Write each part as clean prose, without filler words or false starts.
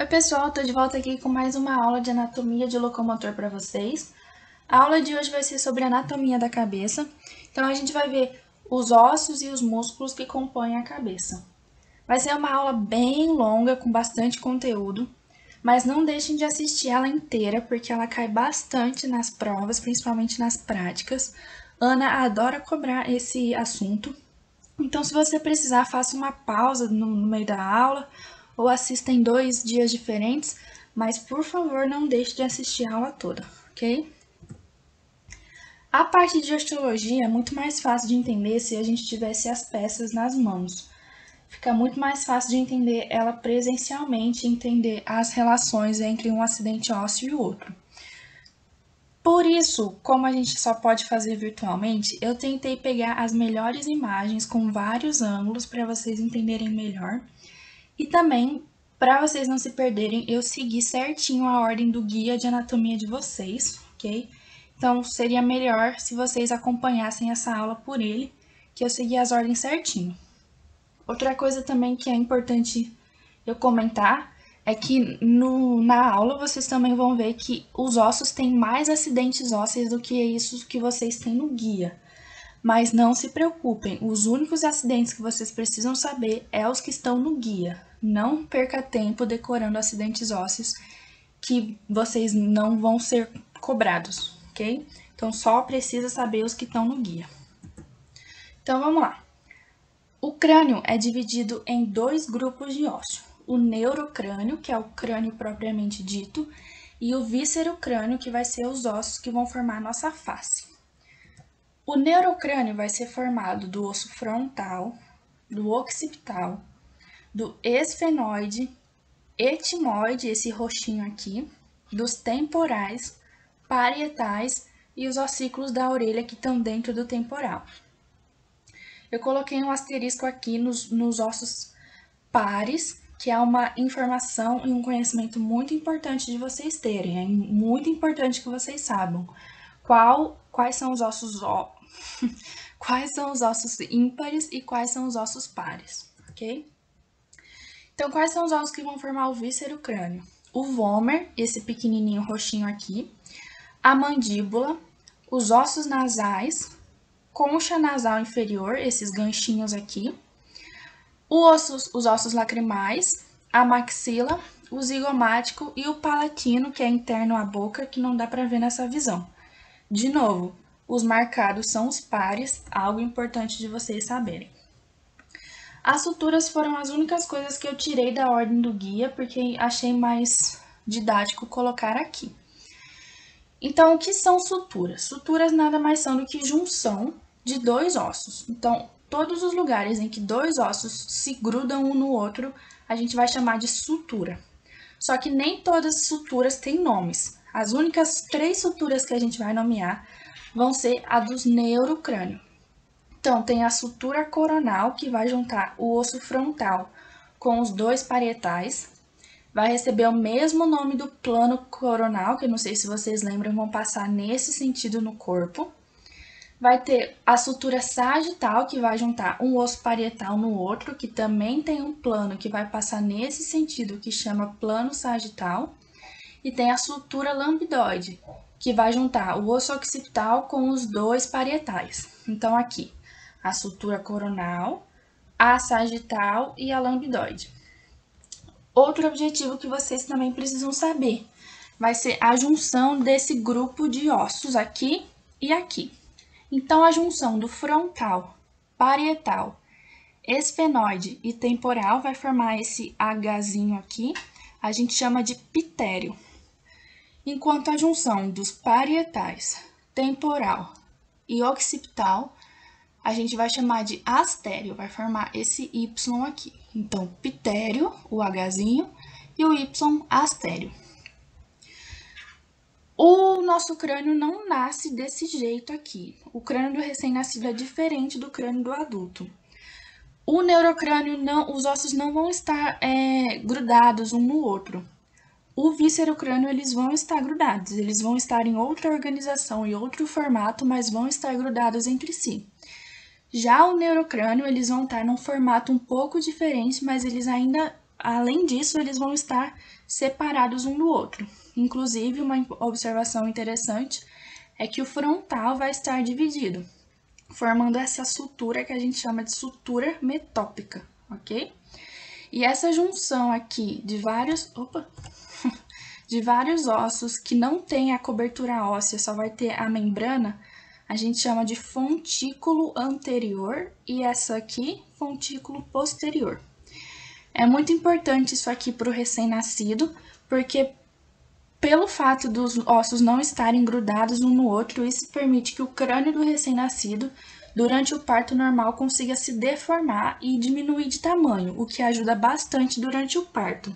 Oi pessoal, estou de volta aqui com mais uma aula de anatomia de locomotor para vocês. A aula de hoje vai ser sobre anatomia da cabeça, então a gente vai ver os ossos e os músculos que compõem a cabeça. Vai ser uma aula bem longa, com bastante conteúdo, mas não deixem de assistir ela inteira, porque ela cai bastante nas provas, principalmente nas práticas. Ana adora cobrar esse assunto, então se você precisar, faça uma pausa no meio da aula, ou assista em 2 dias diferentes, mas por favor não deixe de assistir a aula toda, ok? A parte de osteologia é muito mais fácil de entender se a gente tivesse as peças nas mãos. Fica muito mais fácil de entender ela presencialmente e entender as relações entre um acidente ósseo e o outro. Por isso, como a gente só pode fazer virtualmente, eu tentei pegar as melhores imagens com vários ângulos para vocês entenderem melhor. E também, para vocês não se perderem, eu segui certinho a ordem do guia de anatomia de vocês, ok? Então, seria melhor se vocês acompanhassem essa aula por ele, que eu segui as ordens certinho. Outra coisa também que é importante eu comentar é que na aula vocês também vão ver que os ossos têm mais acidentes ósseos do que isso que vocês têm no guia. Mas não se preocupem, os únicos acidentes que vocês precisam saber é os que estão no guia. Não perca tempo decorando acidentes ósseos que vocês não vão ser cobrados, ok? Então só precisa saber os que estão no guia. Então vamos lá. O crânio é dividido em 2 grupos de ósseo. O neurocrânio, que é o crânio propriamente dito, e o víscerocrânio, que vai ser os ossos que vão formar a nossa face. O neurocrânio vai ser formado do osso frontal, do occipital, do esfenoide, etimoide, esse roxinho aqui, dos temporais, parietais e os ossículos da orelha que estão dentro do temporal. Eu coloquei um asterisco aqui nos ossos pares, que é uma informação e um conhecimento muito importante de vocês terem. É muito importante que vocês saibam quais são os ossos quais são os ossos ímpares e quais são os ossos pares, ok? Então, quais são os ossos que vão formar o víscerocrânio? O vômer, esse pequenininho roxinho aqui, a mandíbula, os ossos nasais, concha nasal inferior, esses ganchinhos aqui, os ossos lacrimais, a maxila, o zigomático e o palatino, que é interno à boca, que não dá para ver nessa visão. De novo, os marcados são os pares, algo importante de vocês saberem. As suturas foram as únicas coisas que eu tirei da ordem do guia, porque achei mais didático colocar aqui. Então, o que são suturas? Suturas nada mais são do que junção de 2 ossos. Então, todos os lugares em que 2 ossos se grudam um no outro, a gente vai chamar de sutura. Só que nem todas as suturas têm nomes. As únicas 3 suturas que a gente vai nomear vão ser a dos neurocrânio. Então, tem a sutura coronal, que vai juntar o osso frontal com os 2 parietais. Vai receber o mesmo nome do plano coronal, que eu não sei se vocês lembram, vão passar nesse sentido no corpo. Vai ter a sutura sagital, que vai juntar um osso parietal no outro, que também tem um plano que vai passar nesse sentido, que chama plano sagital. E tem a sutura lambdoide, que vai juntar o osso occipital com os 2 parietais. Então, aqui, a sutura coronal, a sagital e a lambdoide. Outro objetivo que vocês também precisam saber vai ser a junção desse grupo de ossos aqui e aqui. Então, a junção do frontal, parietal, esfenoide e temporal vai formar esse Hzinho aqui, a gente chama de pitério. Enquanto a junção dos parietais, temporal e occipital, a gente vai chamar de astério, vai formar esse Y aqui. Então, pitério, o Hzinho, e o Y, astério. O nosso crânio não nasce desse jeito aqui. O crânio do recém-nascido é diferente do crânio do adulto. O neurocrânio, os ossos não vão estar grudados um no outro. O víscerocrânio, eles vão estar grudados, eles vão estar em outra organização e outro formato, mas vão estar grudados entre si. Já o neurocrânio, eles vão estar num formato um pouco diferente, mas eles ainda além disso, eles vão estar separados um do outro. Inclusive, uma observação interessante é que o frontal vai estar dividido, formando essa sutura que a gente chama de sutura metópica, ok? E essa junção aqui de vários ossos que não tem a cobertura óssea, só vai ter a membrana, a gente chama de fontículo anterior e essa aqui, fontículo posterior. É muito importante isso aqui para o recém-nascido, porque pelo fato dos ossos não estarem grudados um no outro, isso permite que o crânio do recém-nascido, durante o parto normal, consiga se deformar e diminuir de tamanho, o que ajuda bastante durante o parto.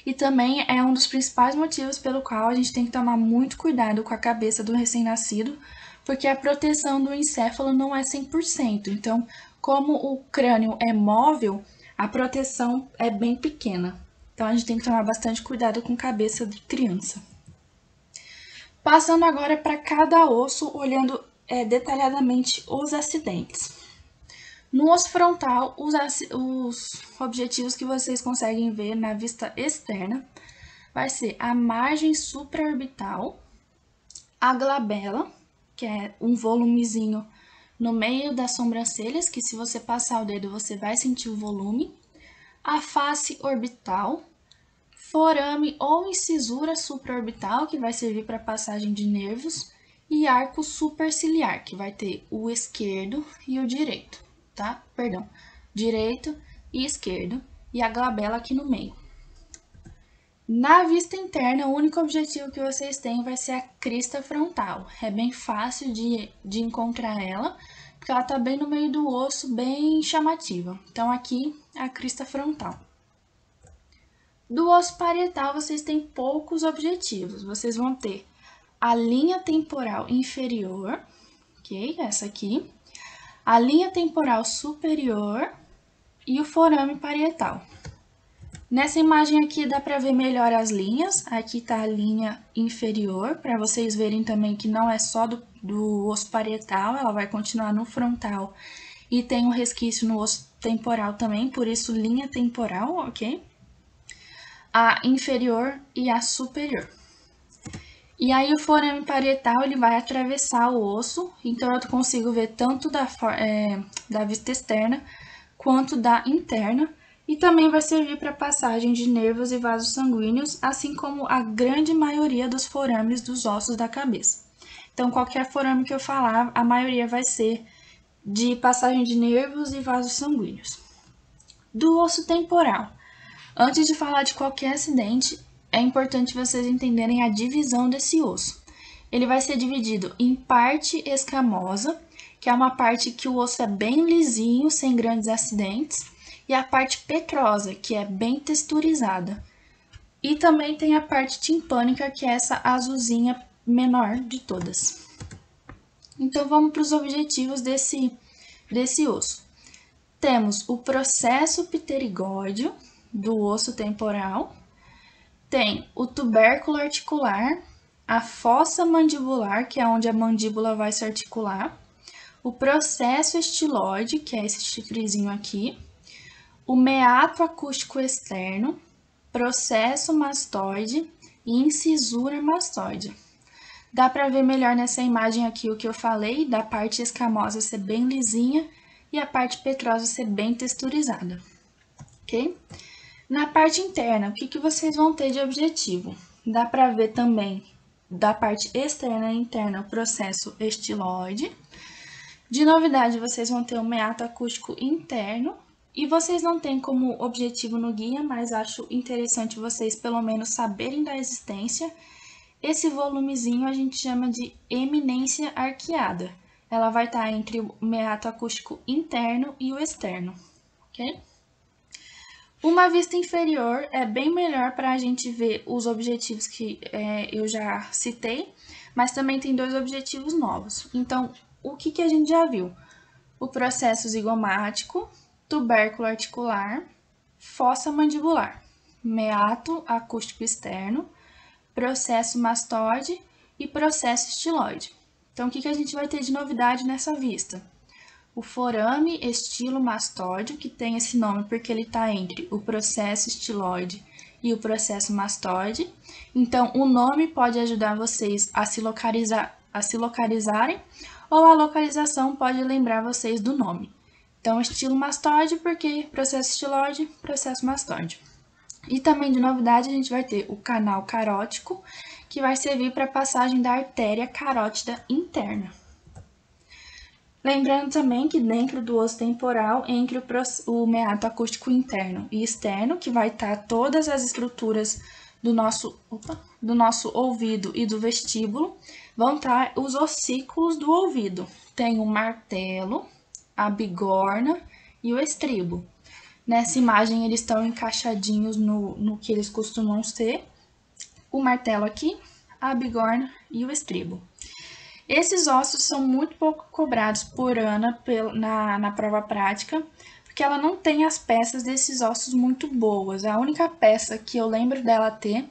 E também é um dos principais motivos pelo qual a gente tem que tomar muito cuidado com a cabeça do recém-nascido, porque a proteção do encéfalo não é 100%. Então, como o crânio é móvel, a proteção é bem pequena. Então, a gente tem que tomar bastante cuidado com a cabeça de criança. Passando agora para cada osso, olhando detalhadamente os acidentes. No osso frontal, os objetivos que vocês conseguem ver na vista externa vai ser a margem supraorbital, a glabela, que é um volumezinho no meio das sobrancelhas, que se você passar o dedo você vai sentir o volume, a face orbital, forame ou incisura supraorbital, que vai servir para passagem de nervos, e arco superciliar, que vai ter o esquerdo e o direito, tá? Perdão, direito e esquerdo, e a glabela aqui no meio. Na vista interna, o único objetivo que vocês têm vai ser a crista frontal. É bem fácil de encontrar ela, porque ela tá bem no meio do osso, bem chamativa. Então, aqui, a crista frontal. Do osso parietal, vocês têm poucos objetivos. Vocês vão ter a linha temporal inferior, ok? Essa aqui. A linha temporal superior e o forame parietal. Nessa imagem aqui dá para ver melhor as linhas. Aqui está a linha inferior, para vocês verem também que não é só do osso parietal, ela vai continuar no frontal. E tem um resquício no osso temporal também, por isso linha temporal, ok? A inferior e a superior. E aí o forame parietal ele vai atravessar o osso, então eu consigo ver tanto da vista externa quanto da interna, e também vai servir para passagem de nervos e vasos sanguíneos, assim como a grande maioria dos forames dos ossos da cabeça. Então, qualquer forame que eu falar, a maioria vai ser de passagem de nervos e vasos sanguíneos. Do osso temporal. Antes de falar de qualquer acidente, é importante vocês entenderem a divisão desse osso. Ele vai ser dividido em parte escamosa, que é uma parte que o osso é bem lisinho, sem grandes acidentes, e a parte petrosa, que é bem texturizada. E também tem a parte timpânica, que é essa azulzinha menor de todas. Então, vamos para os objetivos desse osso. Temos o processo pterigóideo do osso temporal, tem o tubérculo articular, a fossa mandibular, que é onde a mandíbula vai se articular, o processo estiloide, que é esse chifrezinho aqui, o meato acústico externo, processo mastoide e incisura mastoide. Dá para ver melhor nessa imagem aqui o que eu falei, da parte escamosa ser bem lisinha e a parte petrosa ser bem texturizada, ok? Na parte interna, o que vocês vão ter de objetivo? Dá para ver também da parte externa e interna o processo estiloide. De novidade, vocês vão ter o meato acústico interno. E vocês não têm como objetivo no guia, mas acho interessante vocês pelo menos saberem da existência. Esse volumezinho a gente chama de eminência arqueada. Ela vai estar entre o meato acústico interno e o externo, ok? Uma vista inferior é bem melhor para a gente ver os objetivos que eu já citei, mas também tem dois objetivos novos. Então, o que a gente já viu? O processo zigomático, tubérculo articular, fossa mandibular, meato acústico externo, processo mastoide e processo estiloide. Então, o que a gente vai ter de novidade nessa vista? o forame estilomastóide, que tem esse nome porque ele está entre o processo estiloide e o processo mastóide. Então, o nome pode ajudar vocês a se localizarem, ou a localização pode lembrar vocês do nome. Então, estilomastóide porque processo estiloide, processo mastóide. E também de novidade a gente vai ter o canal carótico, que vai servir para a passagem da artéria carótida interna. Lembrando também que dentro do osso temporal, entre o meato acústico interno e externo, que vai estar todas as estruturas do nosso ouvido e do vestíbulo, vão estar os ossículos do ouvido. Tem o martelo, a bigorna e o estribo. Nessa imagem eles estão encaixadinhos no que eles costumam ser, o martelo aqui, a bigorna e o estribo. Esses ossos são muito pouco cobrados por Ana na prova prática, porque ela não tem as peças desses ossos muito boas. A única peça que eu lembro dela ter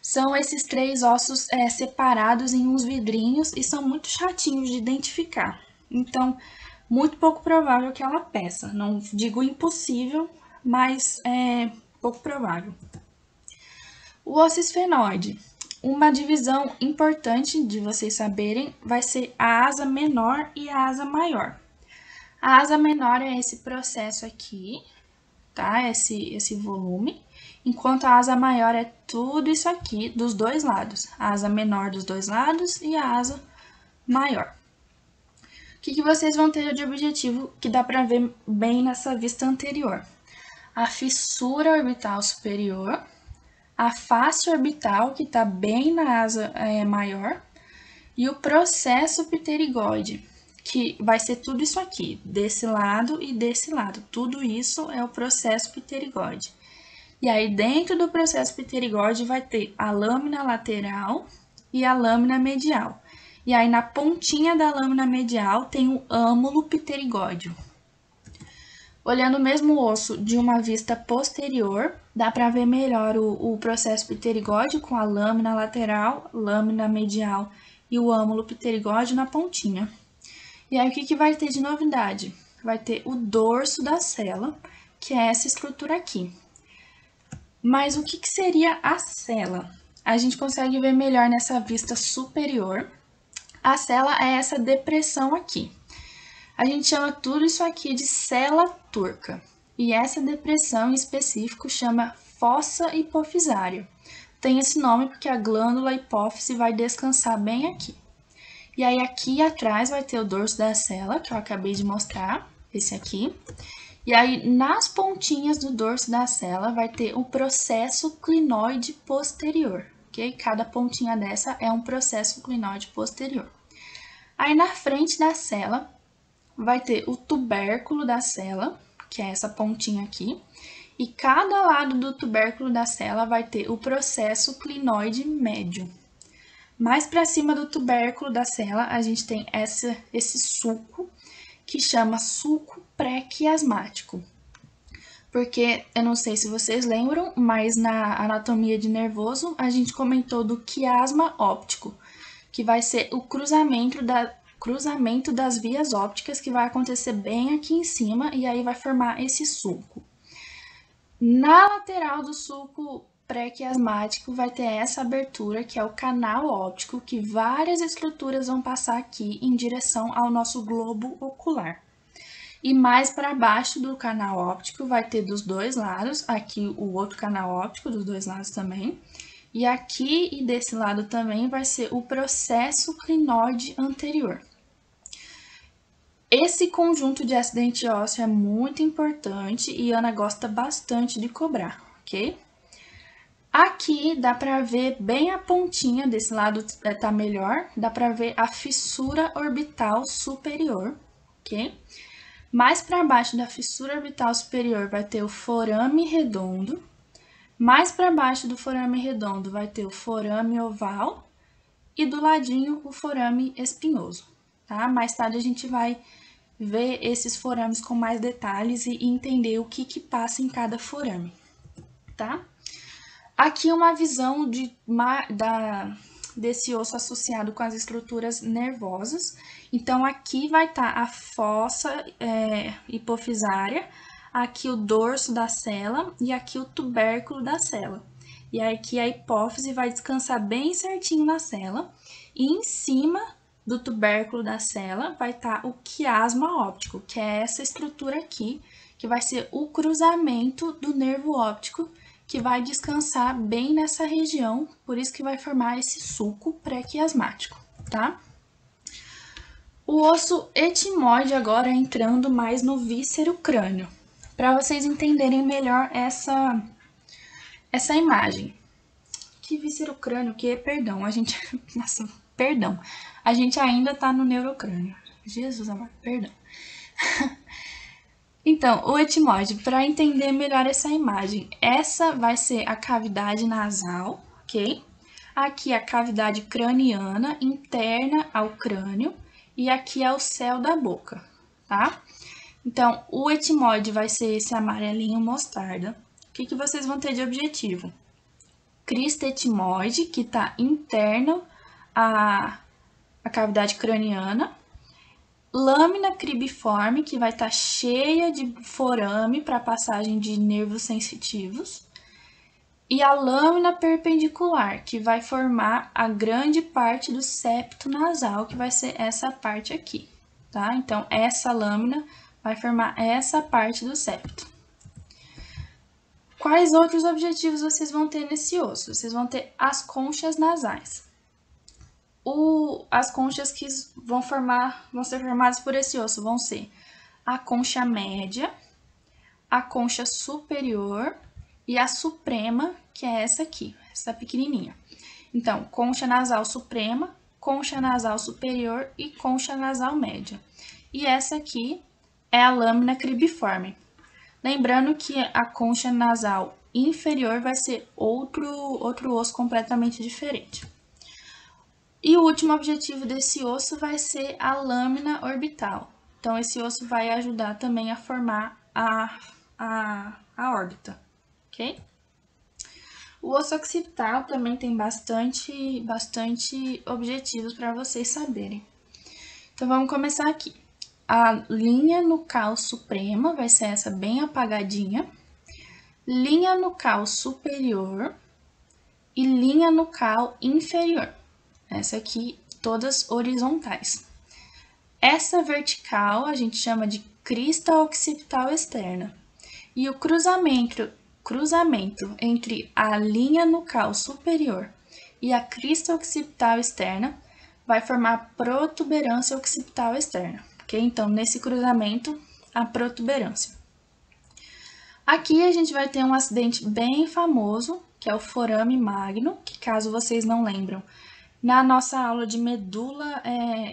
são esses 3 ossos separados em uns vidrinhos e são muito chatinhos de identificar. Então, muito pouco provável que ela peça. Não digo impossível, mas é pouco provável. O osso esfenoide. Uma divisão importante de vocês saberem vai ser a asa menor e a asa maior. A asa menor é esse processo aqui, tá? Esse volume. Enquanto a asa maior é tudo isso aqui dos dois lados. A asa menor dos dois lados e a asa maior. O que vocês vão ter de objetivo que dá para ver bem nessa vista anterior? A fissura orbital superior, a face orbital, que está bem na asa maior, e o processo pterigóide, que vai ser tudo isso aqui, desse lado e desse lado. Tudo isso é o processo pterigóide. E aí, dentro do processo pterigóide, vai ter a lâmina lateral e a lâmina medial. E aí, na pontinha da lâmina medial, tem o âmulo pterigóide. Olhando o mesmo osso de uma vista posterior, dá para ver melhor o processo pterigóide com a lâmina lateral, lâmina medial e o âmulo pterigóide na pontinha. E aí, o que vai ter de novidade? Vai ter o dorso da cela, que é essa estrutura aqui. Mas o que seria a cela? A gente consegue ver melhor nessa vista superior. A cela é essa depressão aqui. A gente chama tudo isso aqui de cela turca. E essa depressão em específico chama fossa hipofisária. Tem esse nome porque a glândula hipófise vai descansar bem aqui. E aí aqui atrás vai ter o dorso da cela, que eu acabei de mostrar, esse aqui. E aí nas pontinhas do dorso da cela vai ter o processo clinoide posterior, ok? Cada pontinha dessa é um processo clinoide posterior. Aí na frente da cela vai ter o tubérculo da cela, que é essa pontinha aqui, e cada lado do tubérculo da cela vai ter o processo clinoide médio. Mais para cima do tubérculo da cela, a gente tem esse sulco, que chama sulco pré-quiasmático. Porque, eu não sei se vocês lembram, mas na anatomia de nervoso, a gente comentou do quiasma óptico, que vai ser o cruzamento das vias ópticas, que vai acontecer bem aqui em cima, e aí vai formar esse sulco. Na lateral do sulco pré-quiasmático vai ter essa abertura, que é o canal óptico, que várias estruturas vão passar aqui em direção ao nosso globo ocular. E mais para baixo do canal óptico vai ter dos dois lados, aqui o outro canal óptico dos dois lados também, e aqui e desse lado também vai ser o processo clinoide anterior. Esse conjunto de acidente ósseo é muito importante e Ana gosta bastante de cobrar, ok? Aqui dá para ver bem a pontinha, desse lado tá melhor, dá para ver a fissura orbital superior, ok? Mais para baixo da fissura orbital superior vai ter o forame redondo, mais para baixo do forame redondo vai ter o forame oval e do ladinho o forame espinhoso, tá? Mais tarde a gente vai ver esses forames com mais detalhes e entender o que passa em cada forame, tá? Aqui uma visão desse osso associado com as estruturas nervosas. Então, aqui vai estar a fossa hipofisária, aqui o dorso da cela e aqui o tubérculo da cela. E aqui a hipófise vai descansar bem certinho na cela. E em cima do tubérculo da cela vai estar o quiasma óptico, que é essa estrutura aqui, que vai ser o cruzamento do nervo óptico, que vai descansar bem nessa região, por isso que vai formar esse sulco pré-quiasmático, tá? O osso etimoide agora entrando mais no víscero crânio, para vocês entenderem melhor essa imagem. Que víscero crânio, perdão, a gente, nossa, perdão, a gente ainda tá no neurocrânio. Jesus amado, perdão. Então, o etimoide, para entender melhor essa imagem, essa vai ser a cavidade nasal, ok? Aqui a cavidade craniana interna ao crânio e aqui é o céu da boca, tá? Então, o etimoide vai ser esse amarelinho mostarda. O que vocês vão ter de objetivo? Crista etimoide, que está interno à cavidade craniana. Lâmina cribiforme, que vai estar cheia de forame para passagem de nervos sensitivos. E a lâmina perpendicular, que vai formar a grande parte do septo nasal, que vai ser essa parte aqui, tá? Então, essa lâmina vai formar essa parte do septo. Quais outros objetivos vocês vão ter nesse osso? Vocês vão ter as conchas nasais. As conchas que vão ser formadas por esse osso vão ser a concha média, a concha superior e a suprema, que é essa aqui, essa pequenininha. Então, concha nasal suprema, concha nasal superior e concha nasal média. E essa aqui é a lâmina cribiforme. Lembrando que a concha nasal inferior vai ser outro osso completamente diferente. E o último objetivo desse osso vai ser a lâmina orbital. Então, esse osso vai ajudar também a formar a órbita, ok? O osso occipital também tem bastante objetivos para vocês saberem. Então, vamos começar aqui. A linha nucal suprema vai ser essa bem apagadinha. Linha nucal superior e linha nucal inferior. Essa aqui, todas horizontais. Essa vertical a gente chama de crista occipital externa. E o cruzamento entre a linha nucal superior e a crista occipital externa vai formar a protuberância occipital externa, ok? Então, nesse cruzamento, a protuberância. Aqui a gente vai ter um acidente bem famoso, que é o forame magno, que caso vocês não lembram, na nossa aula de medula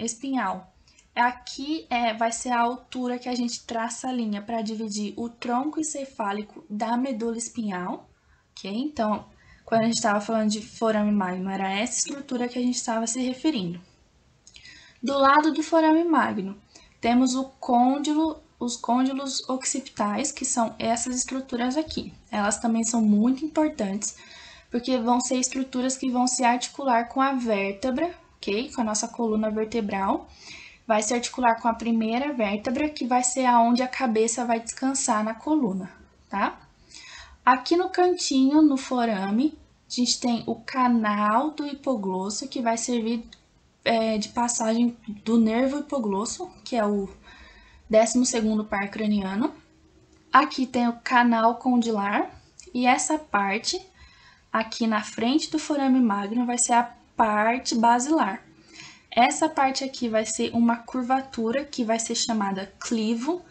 espinhal. Aqui vai ser a altura que a gente traça a linha para dividir o tronco encefálico da medula espinhal, ok? Então, quando a gente estava falando de forame magno, era essa estrutura que a gente estava se referindo. Do lado do forame magno, temos os côndilos occipitais, que são essas estruturas aqui. Elas também são muito importantes, porque vão ser estruturas que vão se articular com a vértebra, ok? Com a nossa coluna vertebral. Vai se articular com a primeira vértebra, que vai ser aonde a cabeça vai descansar na coluna, tá? Aqui no cantinho, no forame, a gente tem o canal do hipoglosso, que vai servir de passagem do nervo hipoglosso, que é o 12º par craniano. Aqui tem o canal condilar, e essa parte aqui na frente do forame magno vai ser a parte basilar. Essa parte aqui vai ser uma curvatura que vai ser chamada clivo,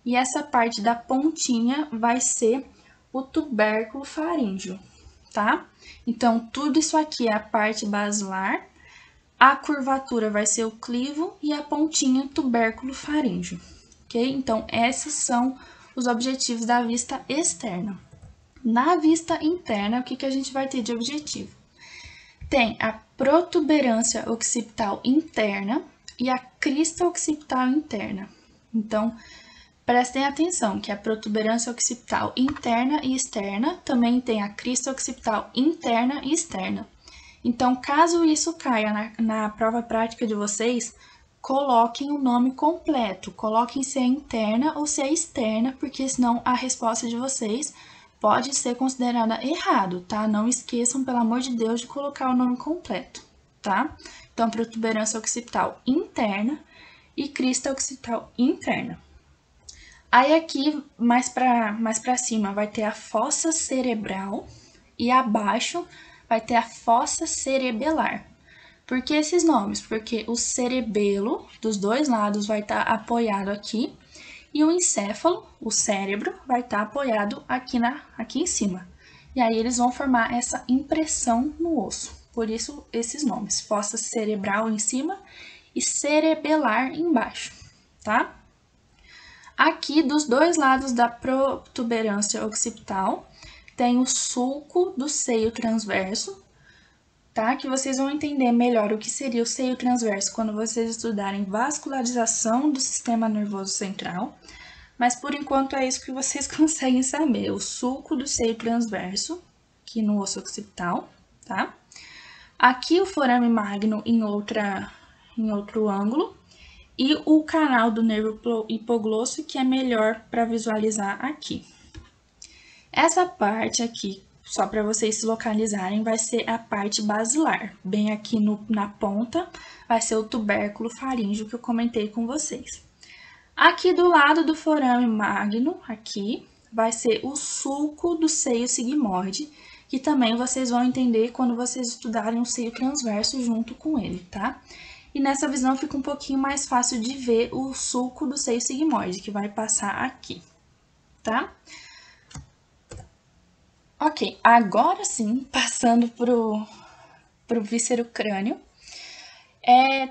e essa parte da pontinha vai ser o tubérculo faríngeo, tá? Então, tudo isso aqui é a parte basilar, a curvatura vai ser o clivo e a pontinha tubérculo faríngeo, ok? Então, esses são os objetivos da vista externa. Na vista interna, o que a gente vai ter de objetivo? Tem a protuberância occipital interna e a crista occipital interna. Então, prestem atenção que a protuberância occipital interna e externa também tem a crista occipital interna e externa. Então, caso isso caia na prova prática de vocês, coloquem o nome completo, coloquem se é interna ou se é externa, porque senão a resposta de vocês pode ser considerada errado, tá? Não esqueçam, pelo amor de Deus, de colocar o nome completo, tá? Então, protuberância occipital interna e crista occipital interna. Aí aqui, mais pra cima, vai ter a fossa cerebral e abaixo vai ter a fossa cerebelar. Por que esses nomes? Porque o cerebelo dos dois lados vai estar apoiado aqui e o encéfalo, o cérebro, vai estar apoiado aqui em cima. E aí eles vão formar essa impressão no osso. Por isso esses nomes, fossa cerebral em cima e cerebelar embaixo, tá? Aqui, dos dois lados da protuberância occipital, tem o sulco do seio transverso, tá? Que vocês vão entender melhor o que seria o seio transverso quando vocês estudarem vascularização do sistema nervoso central. Mas por enquanto é isso que vocês conseguem saber, o sulco do seio transverso, aqui no osso occipital, tá? Aqui o forame magno em outro ângulo, e o canal do nervo hipoglosso, que é melhor para visualizar aqui. Essa parte aqui, só para vocês se localizarem, vai ser a parte basilar. Bem aqui na ponta, vai ser o tubérculo faríngeo que eu comentei com vocês. Aqui do lado do forame magno, aqui, vai ser o sulco do seio sigmoide, que também vocês vão entender quando vocês estudarem o seio transverso junto com ele, tá? E nessa visão fica um pouquinho mais fácil de ver o sulco do seio sigmoide, que vai passar aqui, tá? Ok, agora sim, passando pro víscero crânio.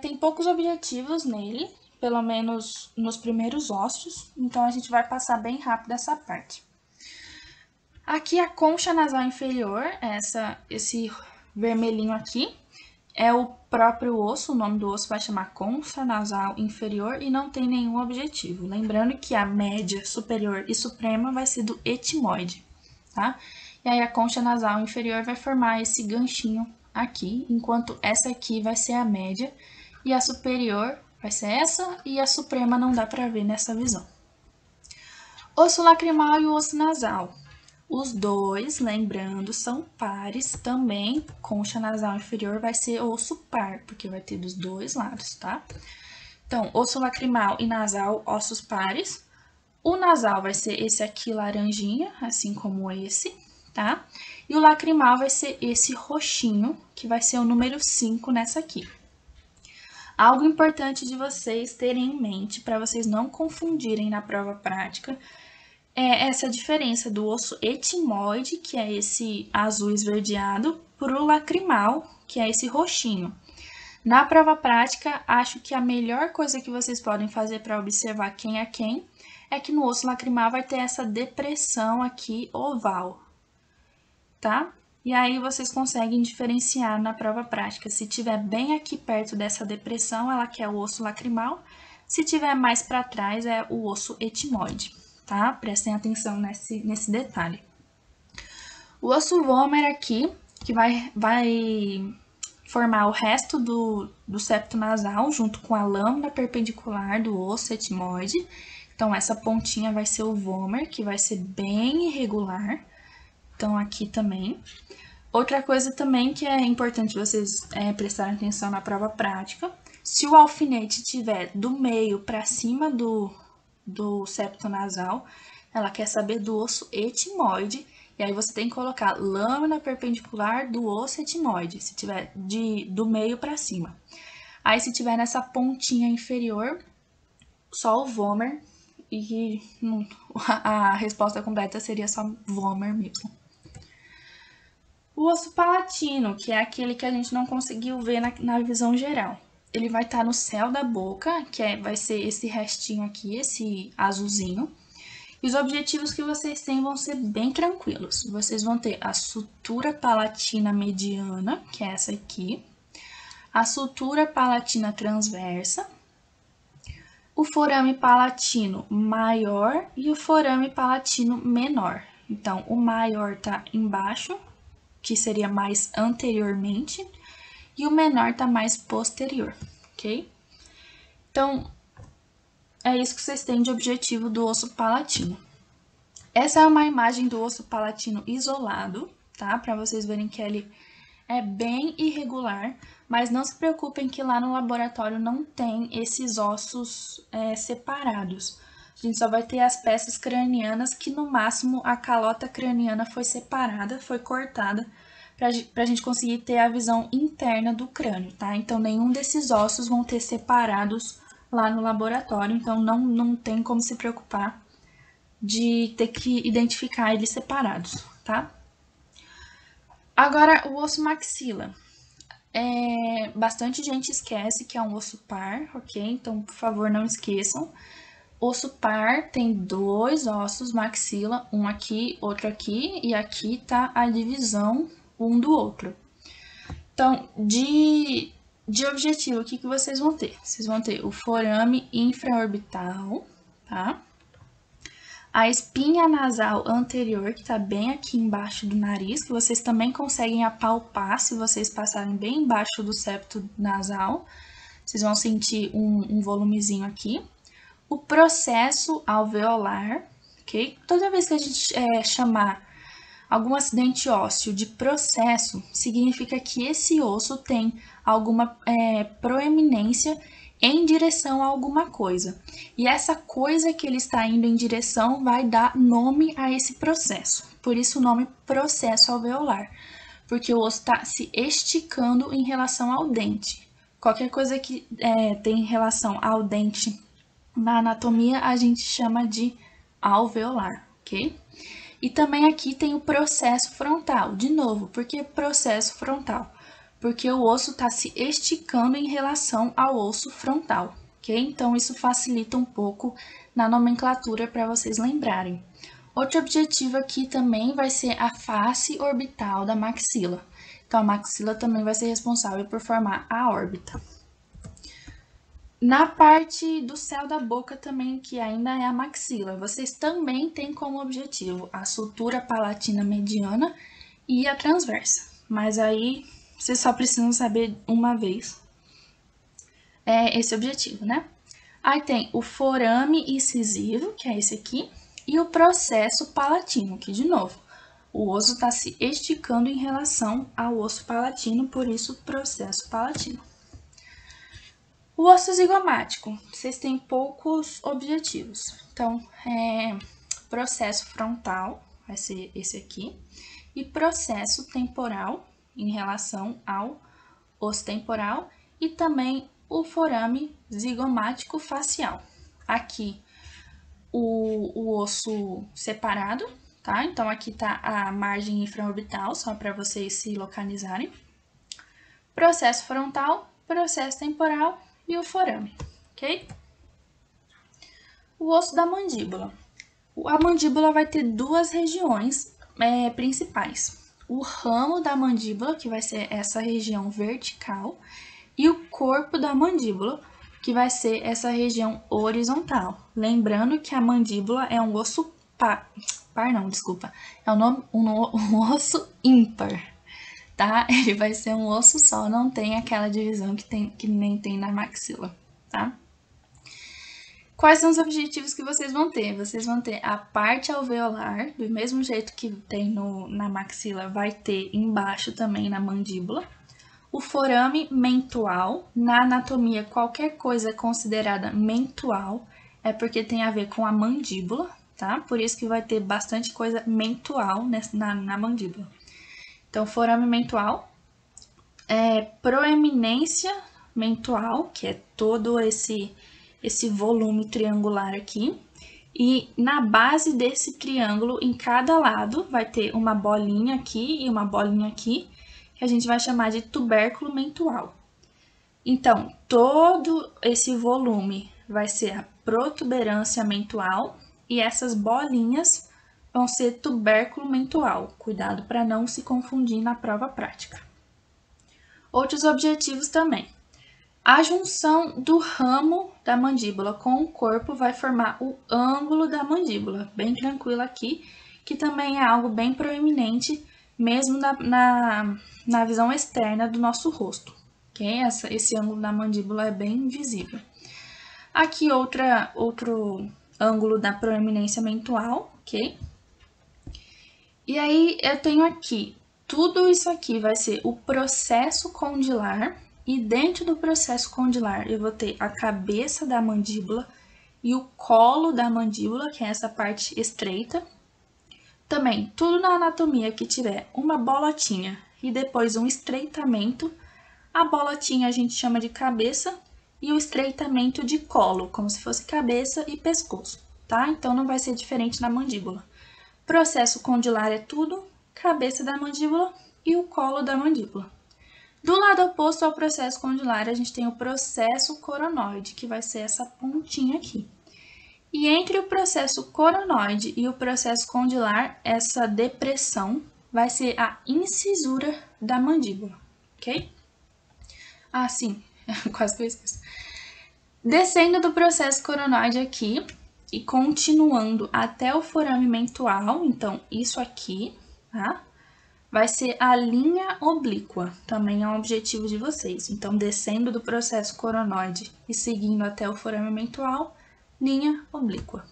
Tem poucos objetivos nele, pelo menos nos primeiros ossos, então a gente vai passar bem rápido essa parte. Aqui a concha nasal inferior, esse vermelhinho aqui, é o próprio osso, o nome do osso vai chamar concha nasal inferior e não tem nenhum objetivo. Lembrando que a média, superior e suprema vai ser do etimoide, tá? E aí a concha nasal inferior vai formar esse ganchinho aqui, enquanto essa aqui vai ser a média e a superior vai ser essa e a suprema não dá para ver nessa visão. Osso lacrimal e o osso nasal. Os dois, lembrando, são pares também. Concha nasal inferior vai ser osso par, porque vai ter dos dois lados, tá? Então, osso lacrimal e nasal, ossos pares. O nasal vai ser esse aqui laranjinha, assim como esse, tá? E o lacrimal vai ser esse roxinho, que vai ser o número 5 nessa aqui. Algo importante de vocês terem em mente, para vocês não confundirem na prova prática, é essa diferença do osso etimoide, que é esse azul esverdeado, para o lacrimal, que é esse roxinho. Na prova prática, acho que a melhor coisa que vocês podem fazer para observar quem é quem é que no osso lacrimal vai ter essa depressão aqui oval, tá? E aí vocês conseguem diferenciar na prova prática. Se tiver bem aqui perto dessa depressão, ela quer o osso lacrimal. Se tiver mais para trás, é o osso etimoide, tá? Prestem atenção nesse detalhe. O osso vômer aqui, que vai formar o resto do septo nasal, junto com a lâmina perpendicular do osso etimoide. Então, essa pontinha vai ser o vômer, que vai ser bem irregular. Então, aqui também. Outra coisa também que é importante vocês prestarem atenção na prova prática, se o alfinete estiver do meio para cima do septo nasal, ela quer saber do osso etimoide, e aí você tem que colocar lâmina perpendicular do osso etimoide, se tiver do meio para cima. Aí, se tiver nessa pontinha inferior, só o vômer, e a resposta completa seria só vômer mesmo. O osso palatino, que é aquele que a gente não conseguiu ver na visão geral. Ele vai estar no céu da boca, vai ser esse restinho aqui, esse azulzinho. E os objetivos que vocês têm vão ser bem tranquilos. Vocês vão ter a sutura palatina mediana, que é essa aqui. A sutura palatina transversa. O forame palatino maior e o forame palatino menor. Então, o maior tá embaixo, que seria mais anteriormente, e o menor tá mais posterior, ok? Então, é isso que vocês têm de objetivo do osso palatino. Essa é uma imagem do osso palatino isolado, tá? Para vocês verem que ele é bem irregular, mas não se preocupem que lá no laboratório não tem esses ossos separados. A gente só vai ter as peças cranianas que, no máximo, a calota craniana foi separada, foi cortada, para a gente conseguir ter a visão interna do crânio, tá? Então, nenhum desses ossos vão ter separados lá no laboratório, então não tem como se preocupar de ter que identificar eles separados, tá? Agora, o osso maxila. Bastante gente esquece que é um osso par, ok? Então, por favor, não esqueçam. Osso par tem dois ossos maxila, um aqui, outro aqui, e aqui tá a divisão um do outro. Então, de objetivo, o que vocês vão ter? Vocês vão ter o forame infraorbital, tá? A espinha nasal anterior, que tá bem aqui embaixo do nariz, que vocês também conseguem apalpar se vocês passarem bem embaixo do septo nasal. Vocês vão sentir um volumezinho aqui. O processo alveolar, ok? Toda vez que a gente chamar algum acidente ósseo de processo, significa que esse osso tem alguma proeminência em direção a alguma coisa. E essa coisa que ele está indo em direção vai dar nome a esse processo. Por isso o nome processo alveolar, porque o osso está se esticando em relação ao dente. Qualquer coisa que tem relação ao dente na anatomia, a gente chama de alveolar, ok? E também aqui tem o processo frontal. De novo, por que processo frontal? Porque o osso está se esticando em relação ao osso frontal, ok? Então, isso facilita um pouco na nomenclatura para vocês lembrarem. Outro objetivo aqui também vai ser a face orbital da maxila. Então, a maxila também vai ser responsável por formar a órbita. Na parte do céu da boca também, que ainda é a maxila, vocês também têm como objetivo a sutura palatina mediana e a transversa. Mas aí, vocês só precisam saber uma vez esse objetivo, né? Aí tem o forame incisivo, que é esse aqui, e o processo palatino, que de novo, o osso está se esticando em relação ao osso palatino, por isso processo palatino. O osso zigomático, vocês têm poucos objetivos. Então, processo frontal, vai ser esse aqui, e processo temporal, em relação ao osso temporal, e também o forame zigomático facial. Aqui, o osso separado, tá? Então, aqui tá a margem infraorbital, só para vocês se localizarem. Processo frontal, processo temporal e o forame, ok? O osso da mandíbula. A mandíbula vai ter duas regiões principais. O ramo da mandíbula, que vai ser essa região vertical, e o corpo da mandíbula, que vai ser essa região horizontal. Lembrando que a mandíbula é um osso é um osso ímpar, tá? Ele vai ser um osso só, não tem aquela divisão que nem tem na maxila, tá? Quais são os objetivos que vocês vão ter? Vocês vão ter a parte alveolar, do mesmo jeito que tem na maxila, vai ter embaixo também na mandíbula. O forame mentual, na anatomia, qualquer coisa considerada mentual é porque tem a ver com a mandíbula, tá? Por isso que vai ter bastante coisa mentual na mandíbula. Então, forame mentual, proeminência mentual, que é todo esse volume triangular aqui, e na base desse triângulo, em cada lado, vai ter uma bolinha aqui e uma bolinha aqui, que a gente vai chamar de tubérculo mentual. Então, todo esse volume vai ser a protuberância mentual e essas bolinhas vão ser tubérculo mentual. Cuidado para não se confundir na prova prática. Outros objetivos também. A junção do ramo da mandíbula com o corpo vai formar o ângulo da mandíbula, bem tranquilo aqui, que também é algo bem proeminente mesmo na visão externa do nosso rosto, ok? Esse ângulo da mandíbula é bem visível. Aqui outro ângulo da proeminência mental, ok? E aí eu tenho aqui, tudo isso aqui vai ser o processo condilar, e dentro do processo condilar eu vou ter a cabeça da mandíbula e o colo da mandíbula, que é essa parte estreita. Também, tudo na anatomia que tiver uma bolotinha e depois um estreitamento, a bolotinha a gente chama de cabeça e o estreitamento de colo, como se fosse cabeça e pescoço, tá? Então não vai ser diferente na mandíbula. Processo condilar é tudo, cabeça da mandíbula e o colo da mandíbula. Do lado oposto ao processo condilar, a gente tem o processo coronoide, que vai ser essa pontinha aqui. E entre o processo coronoide e o processo condilar, essa depressão vai ser a incisura da mandíbula, ok? Ah, sim, quase que eu esqueço. Descendo do processo coronoide aqui e continuando até o forame mental, então isso aqui, tá? Vai ser a linha oblíqua, também é um objetivo de vocês. Então, descendo do processo coronoide e seguindo até o forame mental, linha oblíqua.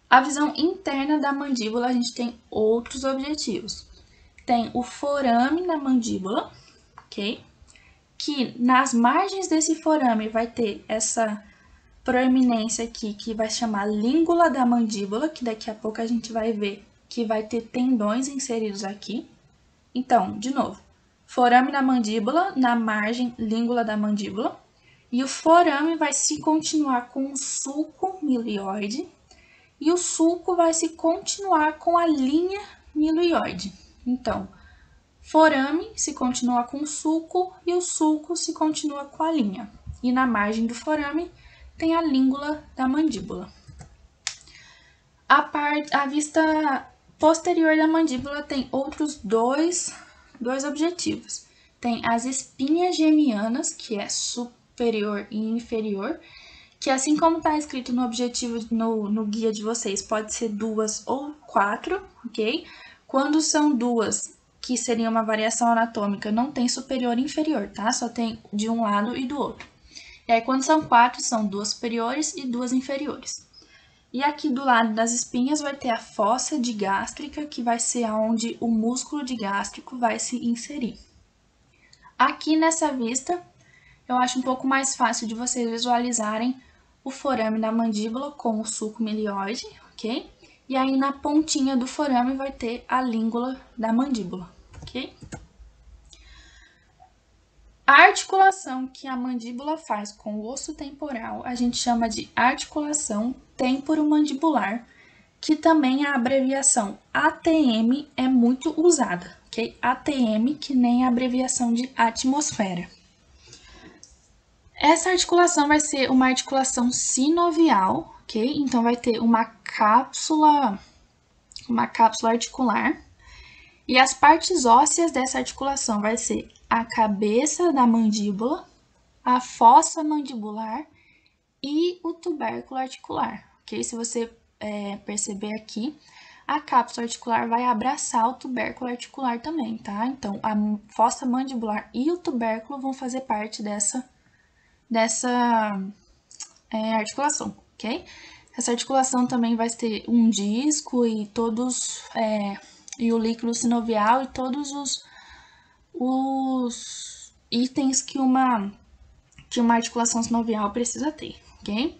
A visão interna da mandíbula, a gente tem outros objetivos. Tem o forame na mandíbula, ok? Que nas margens desse forame vai ter essa proeminência aqui, que vai chamar língula da mandíbula, que daqui a pouco a gente vai ver que vai ter tendões inseridos aqui. Então, de novo, forame na mandíbula, na margem, língula da mandíbula. E o forame vai se continuar com o sulco milioide. E o sulco vai se continuar com a linha milioide. Então, forame se continua com o sulco e o sulco se continua com a linha. E na margem do forame tem a língula da mandíbula. A vista posterior da mandíbula tem outros dois objetivos. Tem as espinhas gemianas, que é superior e inferior, que assim como está escrito no objetivo no guia de vocês, pode ser 2 ou 4, ok? Quando são 2, que seria uma variação anatômica, não tem superior e inferior, tá? Só tem de um lado e do outro. E aí, quando são 4, são 2 superiores e 2 inferiores. E aqui do lado das espinhas vai ter a fossa digástrica, que vai ser onde o músculo digástrico vai se inserir. Aqui nessa vista, eu acho um pouco mais fácil de vocês visualizarem o forame da mandíbula com o sulco milioide, ok? E aí na pontinha do forame vai ter a língula da mandíbula, ok? A articulação que a mandíbula faz com o osso temporal, a gente chama de articulação temporomandibular, que também a abreviação ATM é muito usada, ok? ATM, que nem a abreviação de atmosfera. Essa articulação vai ser uma articulação sinovial, ok? Então vai ter uma cápsula articular. E as partes ósseas dessa articulação vai ser a cabeça da mandíbula, a fossa mandibular e o tubérculo articular, ok? Se você perceber aqui, a cápsula articular vai abraçar o tubérculo articular também, tá? Então, a fossa mandibular e o tubérculo vão fazer parte dessa articulação, ok? Essa articulação também vai ter um disco e e o líquido sinovial e todos os itens que uma articulação sinovial precisa ter, ok?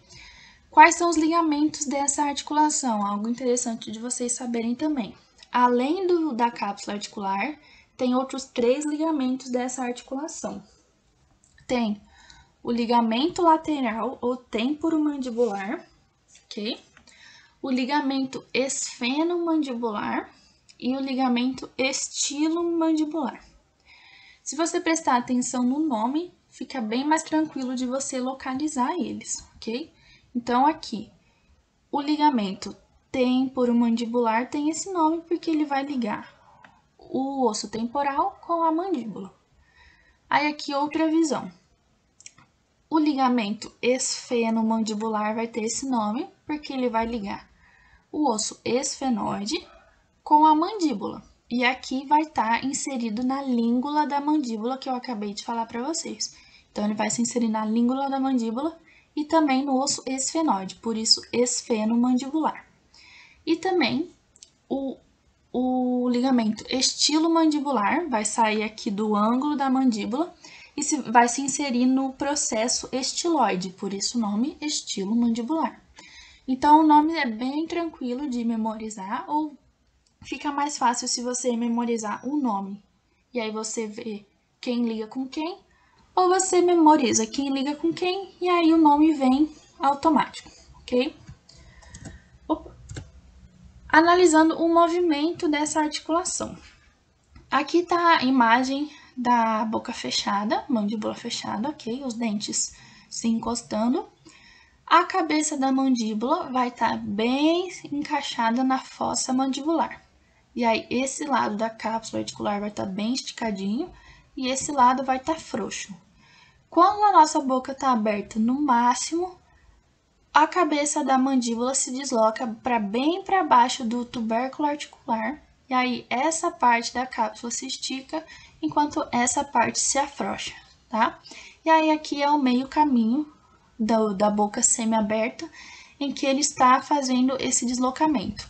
Quais são os ligamentos dessa articulação? Algo interessante de vocês saberem também. Além da cápsula articular, tem outros 3 ligamentos dessa articulação. Tem o ligamento lateral ou temporomandibular, ok? O ligamento esfenomandibular e o ligamento estilomandibular. Se você prestar atenção no nome, fica bem mais tranquilo de você localizar eles, ok? Então, aqui, o ligamento temporomandibular tem esse nome porque ele vai ligar o osso temporal com a mandíbula. Aí, aqui, outra visão. O ligamento esfenomandibular vai ter esse nome porque ele vai ligar o osso esfenoide com a mandíbula. E aqui vai estar inserido na língula da mandíbula que eu acabei de falar para vocês. Então, ele vai se inserir na língula da mandíbula e também no osso esfenoide, por isso esfenomandibular. E também o ligamento estilomandibular vai sair aqui do ângulo da mandíbula e vai se inserir no processo estiloide, por isso o nome estilomandibular. Então, o nome é bem tranquilo de memorizar, ou fica mais fácil se você memorizar o nome. E aí você vê quem liga com quem, ou você memoriza quem liga com quem, e aí o nome vem automático, ok? Opa. Analisando o movimento dessa articulação. Aqui está a imagem da boca fechada, mandíbula fechada, ok? Os dentes se encostando. A cabeça da mandíbula vai estar bem encaixada na fossa mandibular. E aí, esse lado da cápsula articular vai estar bem esticadinho e esse lado vai estar frouxo. Quando a nossa boca está aberta no máximo, a cabeça da mandíbula se desloca bem para baixo do tubérculo articular. E aí, essa parte da cápsula se estica, enquanto essa parte se afrouxa, tá? E aí, aqui é o meio caminho da boca semi-aberta, em que ele está fazendo esse deslocamento.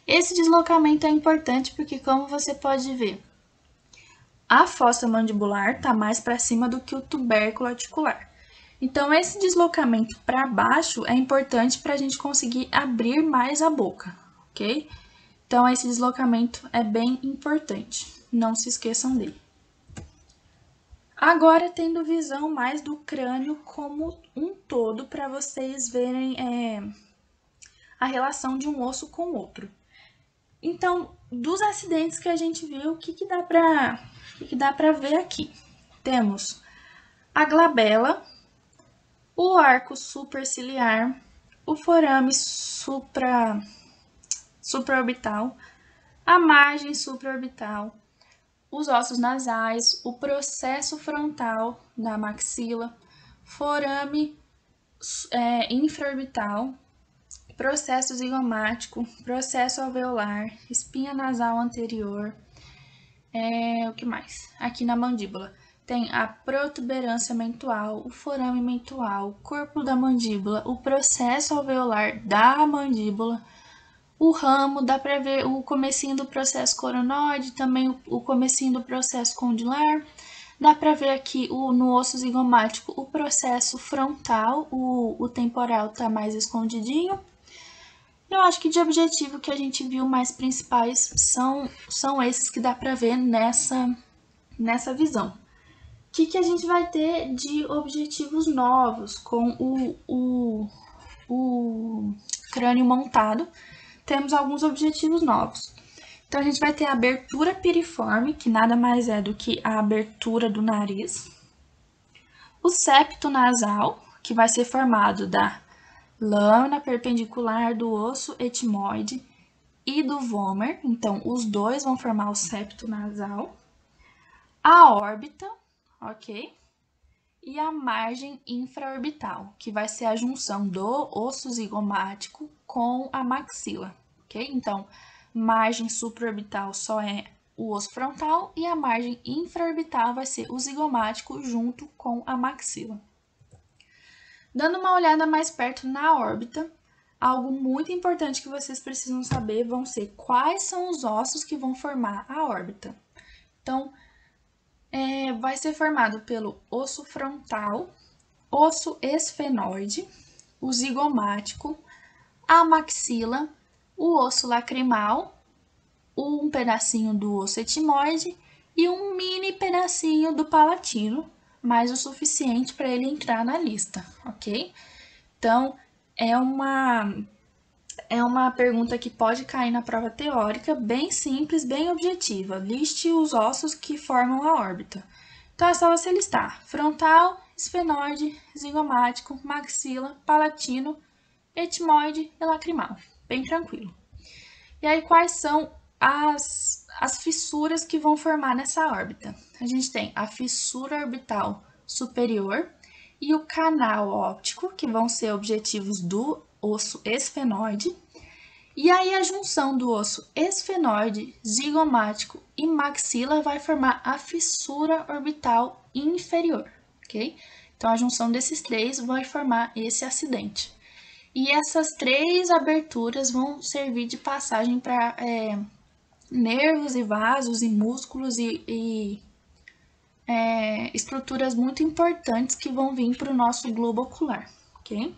Esse deslocamento é importante porque, como você pode ver, a fossa mandibular está mais para cima do que o tubérculo articular. Então, esse deslocamento para baixo é importante para a gente conseguir abrir mais a boca, ok? Então, esse deslocamento é bem importante, não se esqueçam dele. Agora, tendo visão mais do crânio como um todo, para vocês verem a relação de um osso com o outro. Então, dos acidentes que a gente viu, o que dá para ver aqui? Temos a glabela, o arco superciliar, o forame supraorbital, a margem supraorbital, os ossos nasais, o processo frontal da maxila, forame infraorbital, processo zigomático, processo alveolar, espinha nasal anterior, o que mais? Aqui na mandíbula tem a protuberância mentual, o forame mentual, o corpo da mandíbula, o processo alveolar da mandíbula, o ramo, dá para ver o comecinho do processo coronoide, também o comecinho do processo condilar. Dá para ver aqui no osso zigomático o processo frontal, o temporal está mais escondidinho. Eu acho que de objetivo que a gente viu mais principais são esses que dá para ver nessa visão. O que a gente vai ter de objetivos novos com o crânio montado? Temos alguns objetivos novos. Então, a gente vai ter a abertura piriforme, que nada mais é do que a abertura do nariz. O septo nasal, que vai ser formado da lâmina perpendicular do osso etimoide e do vômer. Então, os dois vão formar o septo nasal. A órbita, ok? E a margem infraorbital, que vai ser a junção do osso zigomático com a maxila, ok? Então, margem supraorbital só é o osso frontal e a margem infraorbital vai ser o zigomático junto com a maxila. Dando uma olhada mais perto na órbita, algo muito importante que vocês precisam saber vão ser quais são os ossos que vão formar a órbita. Então, vai ser formado pelo osso frontal, osso esfenoide, o zigomático, a maxila, o osso lacrimal, um pedacinho do osso etimoide e um mini pedacinho do palatino, mas o suficiente para ele entrar na lista, ok? Então, é uma pergunta que pode cair na prova teórica, bem simples, bem objetiva. Liste os ossos que formam a órbita. Então, é só você listar frontal, esfenoide, zigomático, maxila, palatino, etimoide e lacrimal. Bem tranquilo. E aí, quais são as fissuras que vão formar nessa órbita? A gente tem a fissura orbital superior e o canal óptico, que vão ser objetivos do osso esfenoide, E aí a junção do osso esfenóide, zigomático e maxila vai formar a fissura orbital inferior, ok? Então a junção desses três vai formar esse acidente. E essas três aberturas vão servir de passagem para nervos e vasos e músculos e estruturas muito importantes que vão vir para o nosso globo ocular, ok?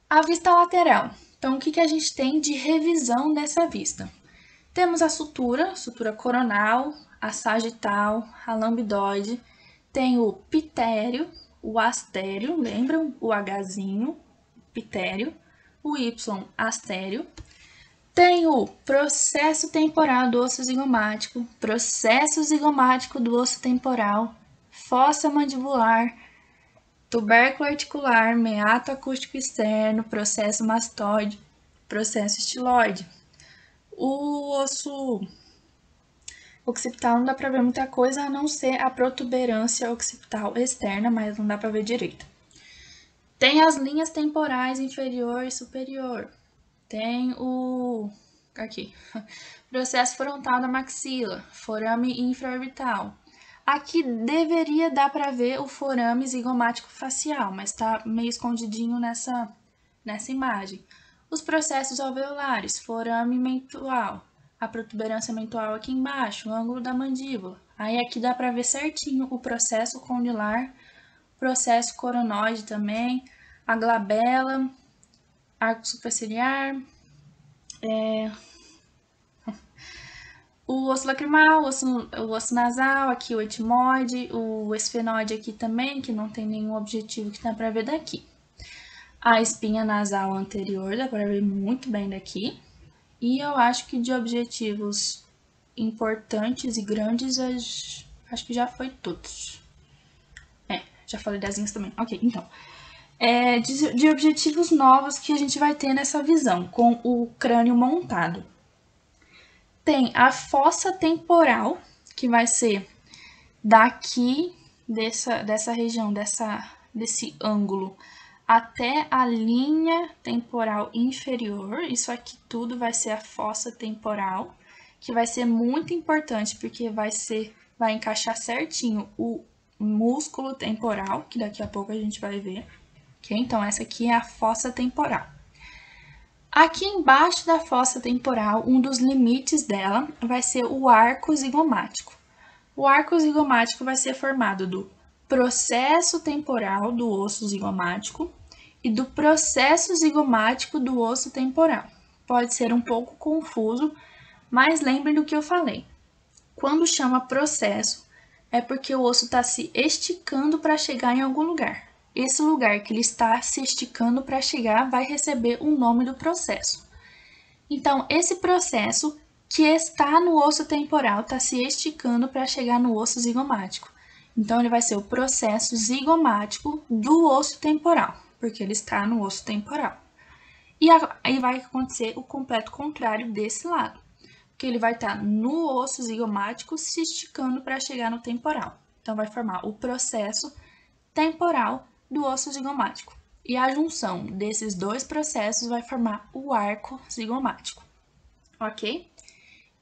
A vista lateral. Então, o que a gente tem de revisão dessa vista? Temos a sutura coronal, a sagital, a lambidoide, tem o pitério, o astério, lembram? O Hzinho, pitério, o Y, astério. Tem o processo temporal do osso zigomático, processo zigomático do osso temporal, fossa mandibular, tubérculo articular, meato acústico externo, processo mastoide, processo estiloide. O osso occipital não dá para ver muita coisa, a não ser a protuberância occipital externa, mas não dá para ver direito. Tem as linhas temporais inferior e superior. Tem o processo frontal da maxila, forame infraorbital. Aqui deveria dar para ver o forame zigomático facial, mas está meio escondidinho nessa imagem. Os processos alveolares, forame mentual, a protuberância mentual aqui embaixo, o ângulo da mandíbula. Aí aqui dá para ver certinho o processo condilar, processo coronoide também, a glabela, arco superciliar, o osso lacrimal, o osso nasal, aqui o etimoide, o esfenóide aqui também, que não tem nenhum objetivo que dá para ver daqui. A espinha nasal anterior, dá para ver muito bem daqui. E eu acho que de objetivos importantes e grandes, acho que já foi todos. Já falei das linhas também. Ok, então. De objetivos novos que a gente vai ter nessa visão, com o crânio montado. Tem a fossa temporal, que vai ser daqui, dessa região, desse ângulo, até a linha temporal inferior. Isso aqui tudo vai ser a fossa temporal, que vai ser muito importante, porque vai encaixar certinho o músculo temporal, que daqui a pouco a gente vai ver. Okay? Então, essa aqui é a fossa temporal. Aqui embaixo da fossa temporal, um dos limites dela vai ser o arco zigomático. O arco zigomático vai ser formado do processo temporal do osso zigomático e do processo zigomático do osso temporal. Pode ser um pouco confuso, mas lembre do que eu falei. Quando chama processo, é porque o osso está se esticando para chegar em algum lugar. Esse lugar que ele está se esticando para chegar vai receber o nome do processo. Então, esse processo que está no osso temporal está se esticando para chegar no osso zigomático. Então, ele vai ser o processo zigomático do osso temporal, porque ele está no osso temporal. E aí vai acontecer o completo contrário desse lado, porque ele vai estar no osso zigomático se esticando para chegar no temporal. Então, vai formar o processo temporal do osso zigomático. E a junção desses dois processos vai formar o arco zigomático, ok?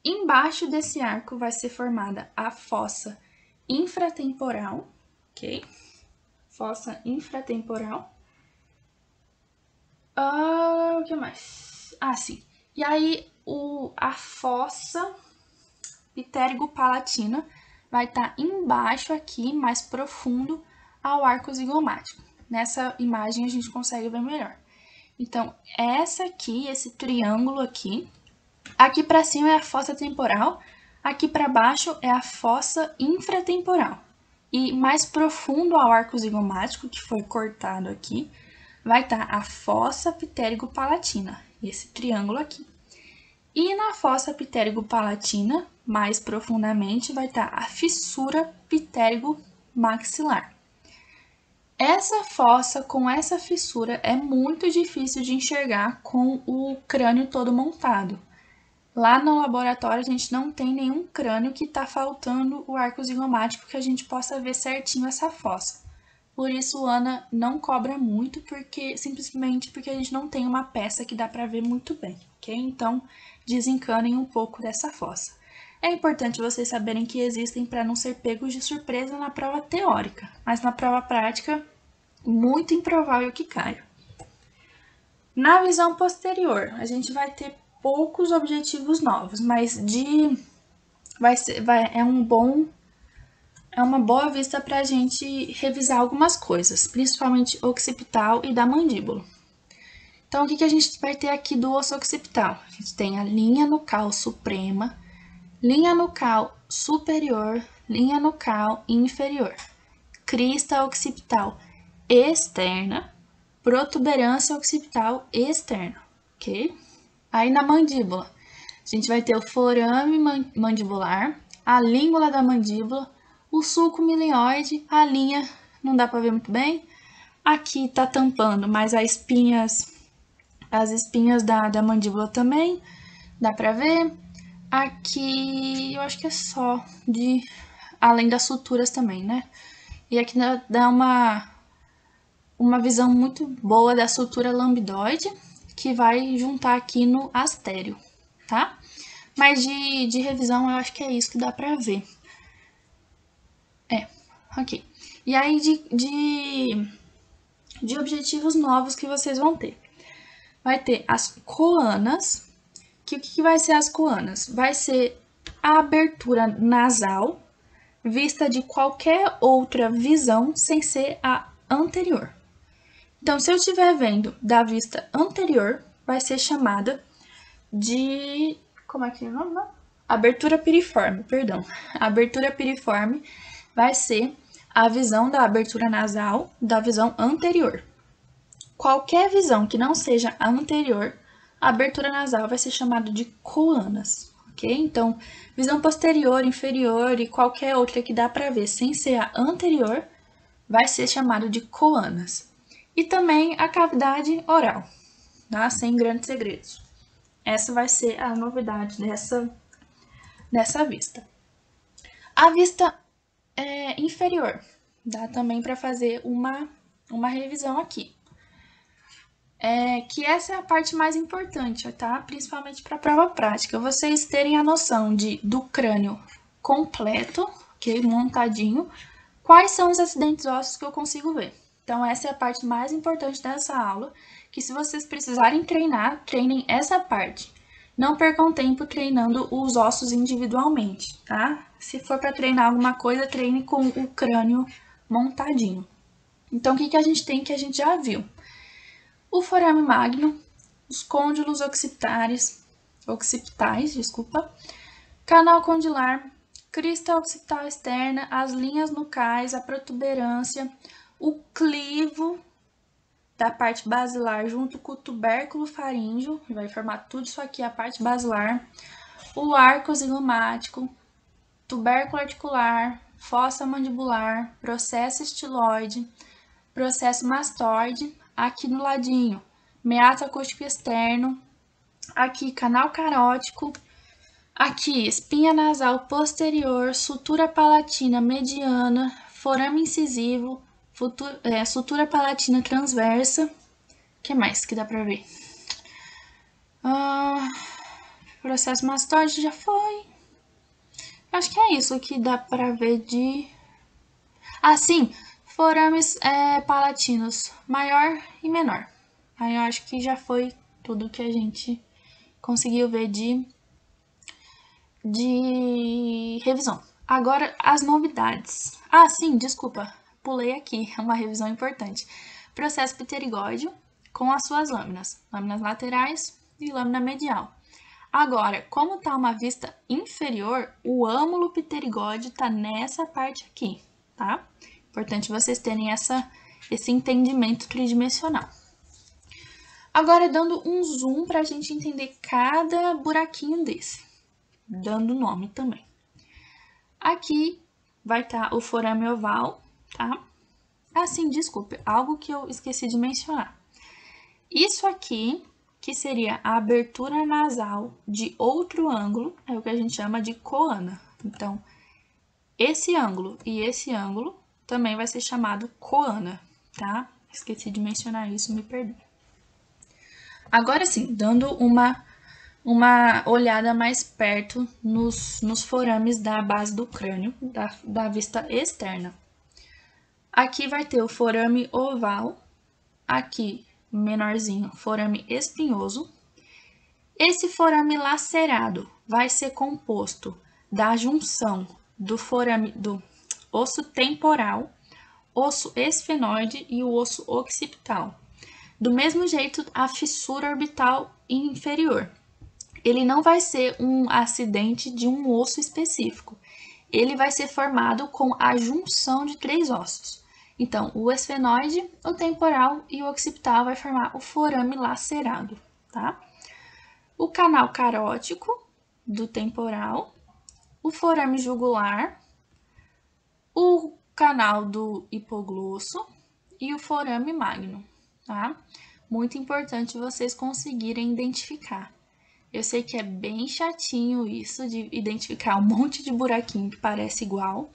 Embaixo desse arco vai ser formada a fossa infratemporal, ok? Fossa infratemporal. O que mais? Sim. E aí, a fossa pitérigo-palatina vai estar embaixo aqui, mais profundo, ao arco zigomático. Nessa imagem a gente consegue ver melhor. Então, essa aqui, esse triângulo aqui para cima é a fossa temporal, aqui para baixo é a fossa infratemporal. E mais profundo ao arco zigomático, que foi cortado aqui, vai estar a fossa pitérigo-palatina, esse triângulo aqui. E na fossa pitérigo-palatina, mais profundamente, vai estar a fissura pitérigo-maxilar. Essa fossa com essa fissura é muito difícil de enxergar com o crânio todo montado. Lá no laboratório a gente não tem nenhum crânio que está faltando o arco zigomático que a gente possa ver certinho essa fossa. Por isso, Ana não cobra muito, simplesmente porque a gente não tem uma peça que dá para ver muito bem, ok? Então, desencanem um pouco dessa fossa. É importante vocês saberem que existem para não ser pegos de surpresa na prova teórica, mas na prova prática, muito improvável que caia. Na visão posterior, a gente vai ter poucos objetivos novos, mas é uma boa vista para a gente revisar algumas coisas, principalmente occipital e da mandíbula. Então, o que a gente vai ter aqui do osso occipital? A gente tem a linha nucal suprema, linha nucal superior, linha nucal inferior, crista occipital externa, protuberância occipital externa, ok? Aí na mandíbula, a gente vai ter o forame mandibular, a língula da mandíbula, o sulco milioide, a linha, não dá para ver muito bem, aqui tá tampando, mas as espinhas da mandíbula também, dá para ver. Aqui, eu acho que é só, além das suturas também, né? E aqui dá uma visão muito boa da sutura lambidoide, que vai juntar aqui no astério, tá? Mas de revisão, eu acho que é isso que dá pra ver. Ok. E aí, de objetivos novos que vocês vão ter. Vai ter as coanas. O que vai ser as coanas? Vai ser a abertura nasal vista de qualquer outra visão sem ser a anterior. Então, se eu estiver vendo da vista anterior, vai ser chamada de... Como é que é o nome? Abertura piriforme, perdão. A abertura piriforme vai ser a visão da abertura nasal da visão anterior. Qualquer visão que não seja a anterior, a abertura nasal vai ser chamada de coanas, ok? Então, visão posterior, inferior e qualquer outra que dá para ver sem ser a anterior, vai ser chamado de coanas. E também a cavidade oral, tá? Sem grandes segredos. Essa vai ser a novidade dessa vista. A vista inferior, dá também para fazer uma revisão aqui. Que essa é a parte mais importante, tá? Principalmente para a prova prática. Vocês terem a noção do crânio completo, ok? Montadinho. Quais são os acidentes ósseos que eu consigo ver? Então, essa é a parte mais importante dessa aula, que se vocês precisarem treinar, treinem essa parte. Não percam tempo treinando os ossos individualmente, tá? Se for para treinar alguma coisa, treine com o crânio montadinho. Então, o que a gente tem que a gente já viu? O forame magno, os côndilos occipitais, canal condilar, crista occipital externa, as linhas nucais, a protuberância, o clivo da parte basilar junto com o tubérculo faríngeo, vai formar tudo isso aqui, a parte basilar, o arco zigomático, tubérculo articular, fossa mandibular, processo estiloide, processo mastoide, aqui no ladinho, meato acústico externo, aqui canal carótico, aqui espinha nasal posterior, sutura palatina mediana, forame incisivo, sutura palatina transversa. O que mais que dá pra ver? Processo mastoide já foi. Acho que é isso que dá pra ver de... sim, forames palatinos maior e menor. Aí eu acho que já foi tudo que a gente conseguiu ver de revisão. Agora, as novidades. Sim, desculpa, pulei aqui, é uma revisão importante. Processo pterigóide com as suas lâminas laterais e lâmina medial. Agora, como tá uma vista inferior, o âmulo pterigóide tá nessa parte aqui, tá? Importante vocês terem esse entendimento tridimensional. Agora, dando um zoom para a gente entender cada buraquinho desse, dando nome também. Aqui vai estar o forame oval, tá? Sim, desculpe, algo que eu esqueci de mencionar. Isso aqui, que seria a abertura nasal de outro ângulo, é o que a gente chama de coana. Então, esse ângulo e esse ângulo também vai ser chamado coana, tá? Esqueci de mencionar isso, me perdoe. Agora sim, dando uma olhada mais perto nos forames da base do crânio, da vista externa. Aqui vai ter o forame oval, aqui menorzinho, forame espinhoso. Esse forame lacerado vai ser composto da junção do forame do osso temporal, osso esfenoide e o osso occipital. Do mesmo jeito, a fissura orbital inferior. Ele não vai ser um acidente de um osso específico. Ele vai ser formado com a junção de 3 ossos. Então, o esfenoide, o temporal e o occipital vai formar o forame lacerado, tá? O canal carótico do temporal, o forame jugular, o canal do hipoglosso e o forame magno, tá? Muito importante vocês conseguirem identificar. Eu sei que é bem chatinho isso de identificar um monte de buraquinho que parece igual,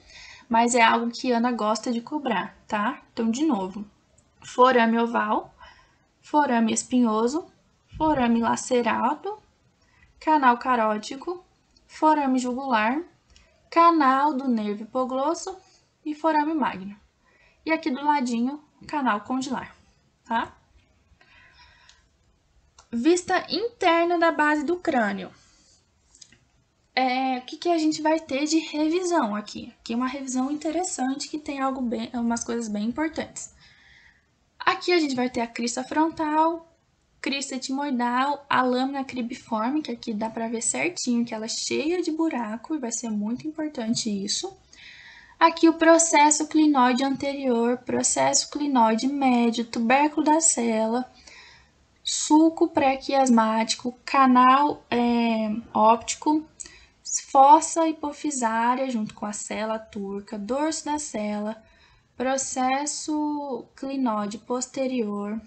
mas é algo que Ana gosta de cobrar, tá? Então, de novo, forame oval, forame espinhoso, forame lacerado, canal carótico, forame jugular, canal do nervo hipoglosso e forame magno. E aqui do ladinho, canal condilar, tá? Vista interna da base do crânio. O que a gente vai ter de revisão aqui? Aqui é uma revisão interessante que tem umas coisas bem importantes. Aqui a gente vai ter a crista frontal, crista etimoidal, a lâmina cribiforme, que aqui dá para ver certinho que ela é cheia de buraco e vai ser muito importante isso. Aqui o processo clinoide anterior, processo clinoide médio, tubérculo da célula, sulco pré-quiasmático, canal óptico, fossa hipofisária junto com a célula turca, dorso da célula, processo clinóide posterior.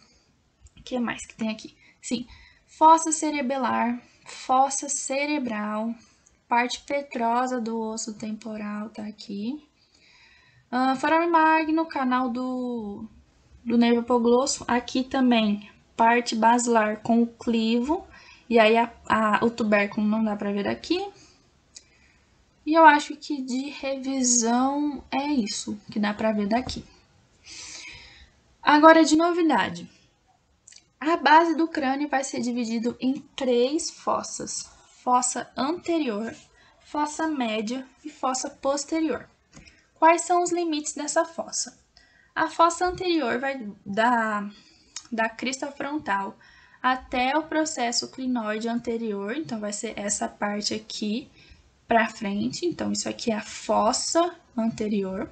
O que mais que tem aqui? Sim, fossa cerebelar, fossa cerebral, parte petrosa do osso temporal tá aqui. Forame magno, canal do nervo hipoglosso, aqui também parte basilar com o clivo, e aí o tubérculo não dá para ver daqui. E eu acho que de revisão é isso que dá para ver daqui. Agora, de novidade. A base do crânio vai ser dividido em 3 fossas. Fossa anterior, fossa média e fossa posterior. Quais são os limites dessa fossa? A fossa anterior vai da crista frontal até o processo clinoide anterior, então vai ser essa parte aqui para frente, então isso aqui é a fossa anterior.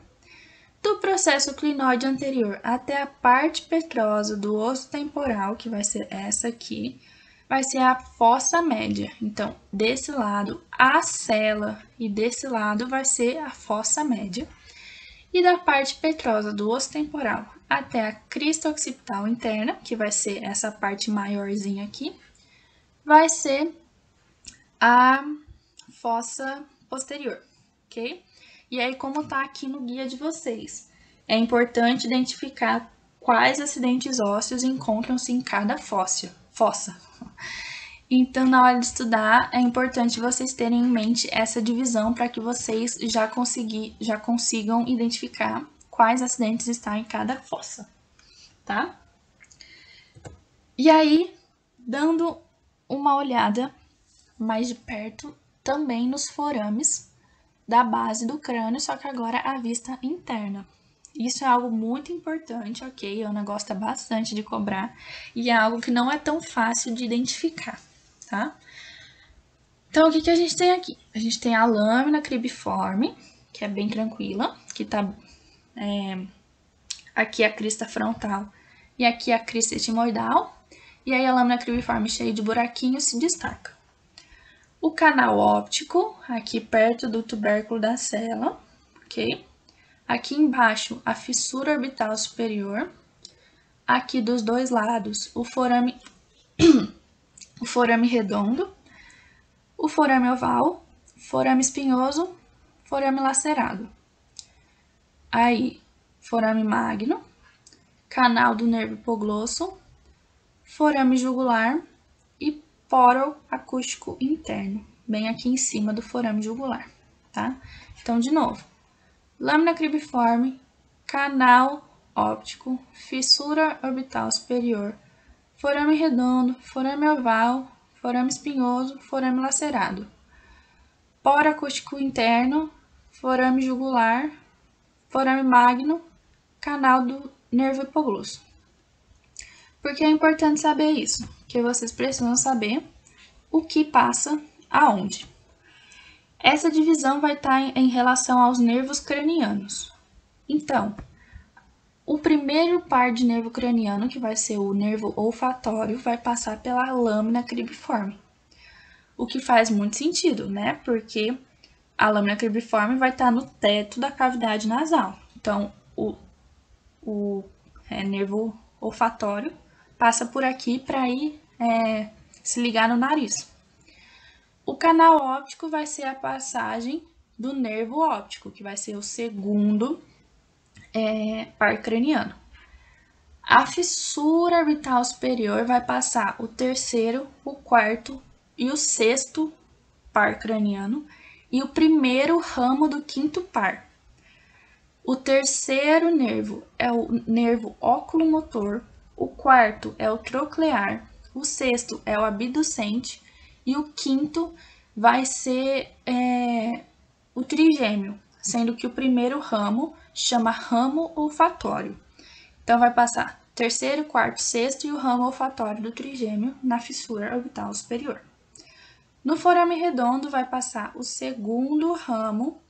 Do processo clinoide anterior até a parte petrosa do osso temporal, que vai ser essa aqui, vai ser a fossa média. Então, desse lado a célula e desse lado vai ser a fossa média. E da parte petrosa do osso temporal até a crista occipital interna, que vai ser essa parte maiorzinha aqui, vai ser a fossa posterior, ok? E aí, como tá aqui no guia de vocês, é importante identificar quais acidentes ósseos encontram-se em cada fossa. Então, na hora de estudar, é importante vocês terem em mente essa divisão para que vocês já consigam identificar quais acidentes estão em cada fossa, tá? E aí, dando uma olhada mais de perto também nos forames da base do crânio, só que agora à vista interna. Isso é algo muito importante, ok? A Ana gosta bastante de cobrar e é algo que não é tão fácil de identificar, tá? Então, o que a gente tem aqui? A gente tem a lâmina cribiforme, que é bem tranquila, que tá aqui a crista frontal e aqui a crista etimoidal, e aí a lâmina cribiforme cheia de buraquinhos se destaca. O canal óptico, aqui perto do tubérculo da célula, ok? Aqui embaixo, a fissura orbital superior. Aqui dos dois lados, o forame redondo, o forame oval, forame espinhoso, forame lacerado. Aí, forame magno, canal do nervo hipoglosso, forame jugular e poro acústico interno, bem aqui em cima do forame jugular, tá? Então, de novo, lâmina cribiforme, canal óptico, fissura orbital superior, forame redondo, forame oval, forame espinhoso, forame lacerado, poro acústico interno, forame jugular, forame magno, canal do nervo hipoglosso. Por que é importante saber isso? Porque vocês precisam saber o que passa aonde. Essa divisão vai estar em relação aos nervos cranianos. Então, o primeiro par de nervo craniano, que vai ser o nervo olfatório, vai passar pela lâmina cribiforme. O que faz muito sentido, né? Porque a lâmina cribiforme vai estar no teto da cavidade nasal. Então, o nervo olfatório passa por aqui para ir se ligar no nariz. O canal óptico vai ser a passagem do nervo óptico, que vai ser o segundo par craniano. A fissura orbital superior vai passar o terceiro, o quarto e o sexto par craniano e o primeiro ramo do quinto par. O terceiro nervo é o nervo oculomotor, o quarto é o troclear, o sexto é o abducente e o quinto vai ser o trigêmeo, sendo que o primeiro ramo chama ramo olfatório. Então, vai passar terceiro, quarto, sexto e o ramo olfatório do trigêmeo na fissura orbital superior. No forame redondo, vai passar o segundo ramo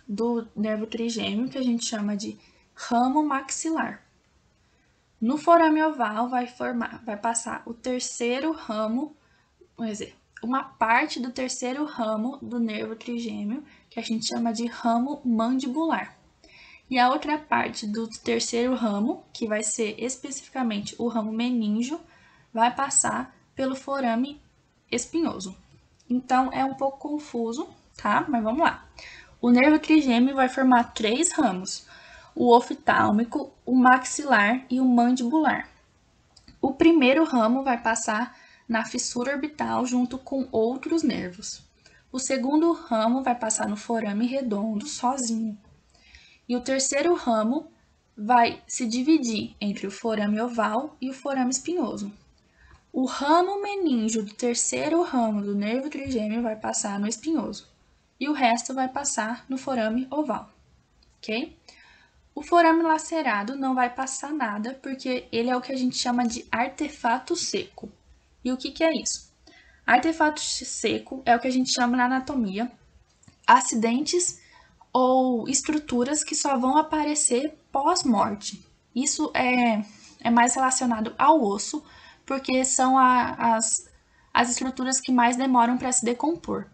do nervo trigêmeo, que a gente chama de ramo maxilar. No forame oval, vai passar o terceiro ramo, quer dizer, uma parte do terceiro ramo do nervo trigêmeo, que a gente chama de ramo mandibular. E a outra parte do terceiro ramo, que vai ser especificamente o ramo meníngeo, vai passar pelo forame espinhoso. Então, é um pouco confuso, tá? Mas vamos lá. O nervo trigêmeo vai formar 3 ramos: o oftálmico, o maxilar e o mandibular. O primeiro ramo vai passar na fissura orbital junto com outros nervos. O segundo ramo vai passar no forame redondo sozinho. E o terceiro ramo vai se dividir entre o forame oval e o forame espinhoso. O ramo meníngeo do terceiro ramo do nervo trigêmeo vai passar no espinhoso. E o resto vai passar no forame oval, ok? O forame lacerado não vai passar nada, porque ele é o que a gente chama de artefato seco. E o que é isso? Artefato seco é o que a gente chama na anatomia acidentes ou estruturas que só vão aparecer pós-morte. Isso é mais relacionado ao osso, porque são as estruturas que mais demoram para se decompor.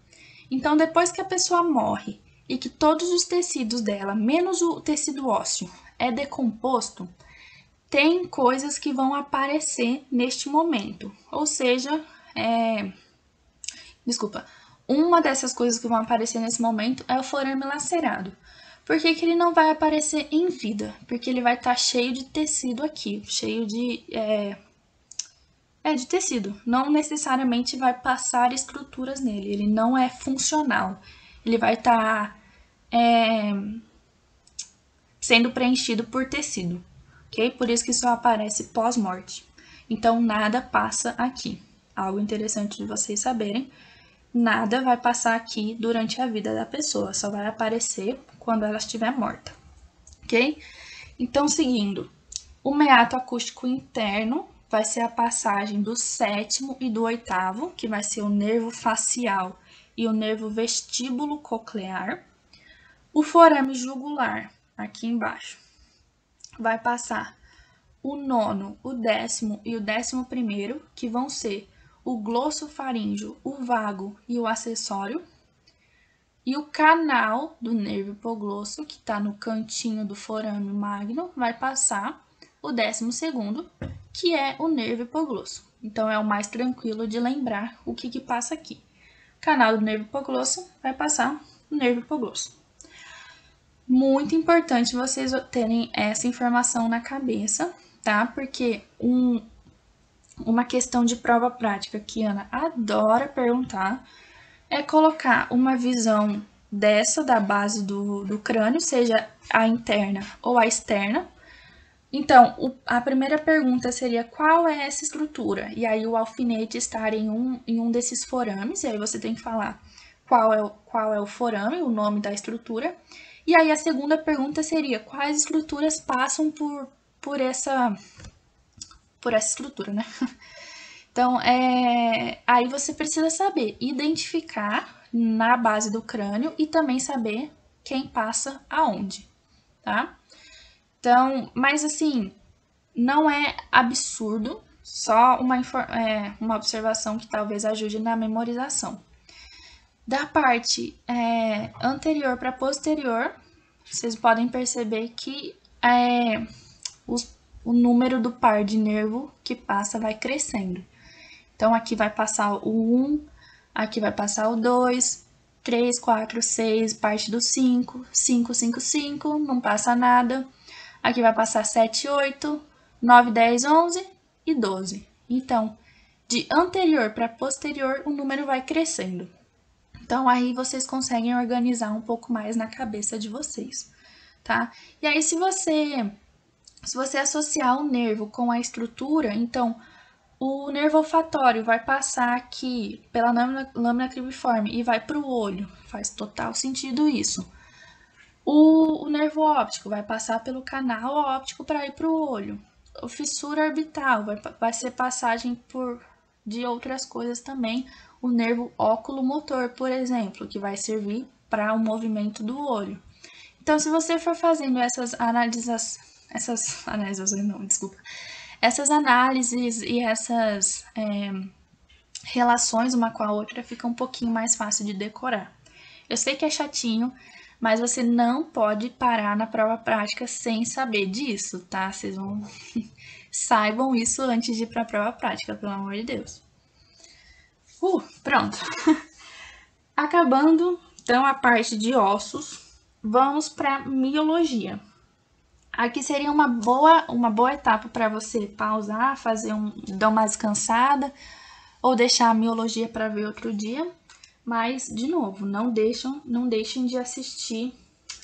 Então, depois que a pessoa morre e que todos os tecidos dela, menos o tecido ósseo, é decomposto, tem coisas que vão aparecer neste momento. Ou seja, uma dessas coisas que vão aparecer nesse momento é o forame lacerado. Por que ele não vai aparecer em vida? Porque ele vai estar cheio de tecido aqui, cheio de tecido. Não necessariamente vai passar estruturas nele, ele não é funcional. Ele vai estar sendo preenchido por tecido, ok? Por isso que só aparece pós-morte. Então, nada passa aqui. Algo interessante de vocês saberem. Nada vai passar aqui durante a vida da pessoa, só vai aparecer quando ela estiver morta, ok? Então, seguindo, o meato acústico interno vai ser a passagem do sétimo e do oitavo, que vai ser o nervo facial e o nervo vestíbulo coclear. O forame jugular, aqui embaixo, vai passar o nono, o décimo e o 11º, que vão ser o glossofaríngeo, o vago e o acessório. E o canal do nervo hipoglosso, que está no cantinho do forame magno, vai passar o 12º, que é o nervo hipoglosso. Então, é o mais tranquilo de lembrar o que passa aqui. Canal do nervo hipoglosso vai passar o nervo hipoglosso. Muito importante vocês terem essa informação na cabeça, tá? Porque uma questão de prova prática que a Ana adora perguntar é colocar uma visão dessa da base do crânio, seja a interna ou a externa. Então, a primeira pergunta seria qual é essa estrutura? E aí o alfinete estar em um desses forames, e aí você tem que falar qual é o forame, o nome da estrutura. E aí a segunda pergunta seria quais estruturas passam por essa estrutura, né? Então, aí você precisa saber identificar na base do crânio e também saber quem passa aonde, tá? Então, mas assim, não é absurdo, só uma observação que talvez ajude na memorização. Da parte anterior para posterior, vocês podem perceber que o número do par de nervo que passa vai crescendo. Então, aqui vai passar o 1, aqui vai passar o 2, 3, 4, 6, parte do 5, 5, 5, 5, não passa nada. Aqui vai passar 7, 8, 9, 10, 11 e 12. Então, de anterior para posterior, o número vai crescendo. Então, aí vocês conseguem organizar um pouco mais na cabeça de vocês, tá? E aí, se você associar o nervo com a estrutura, então o nervo olfatório vai passar aqui pela lâmina cribriforme e vai para o olho. Faz total sentido isso. O nervo óptico vai passar pelo canal óptico para ir para o olho. O fissura orbital vai ser passagem de outras coisas também. O nervo óculo-motor, por exemplo, que vai servir para o movimento do olho. Então, se você for fazendo essas análises e essas relações uma com a outra, fica um pouquinho mais fácil de decorar. Eu sei que é chatinho, mas você não pode parar na prova prática sem saber disso, tá? Vocês vão saibam isso antes de ir para a prova prática, pelo amor de Deus. Pronto. Acabando, então, a parte de ossos, vamos para miologia. Aqui seria uma boa etapa para você pausar, dar uma descansada ou deixar a miologia para ver outro dia. Mas, de novo, não deixem de assistir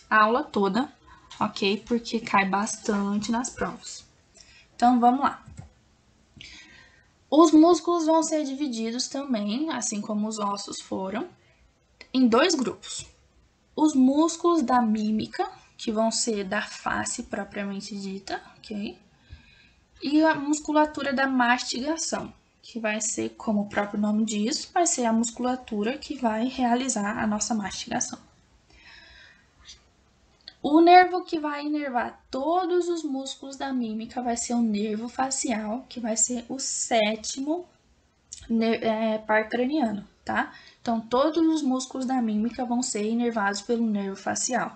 a aula toda, ok? Porque cai bastante nas provas. Então, vamos lá. Os músculos vão ser divididos também, assim como os ossos foram, em dois grupos. Os músculos da mímica, que vão ser da face propriamente dita, ok? E a musculatura da mastigação, que vai ser, como o próprio nome diz, vai ser a musculatura que vai realizar a nossa mastigação. O nervo que vai inervar todos os músculos da mímica vai ser o nervo facial, que vai ser o sétimo par craniano, tá? Então, todos os músculos da mímica vão ser inervados pelo nervo facial.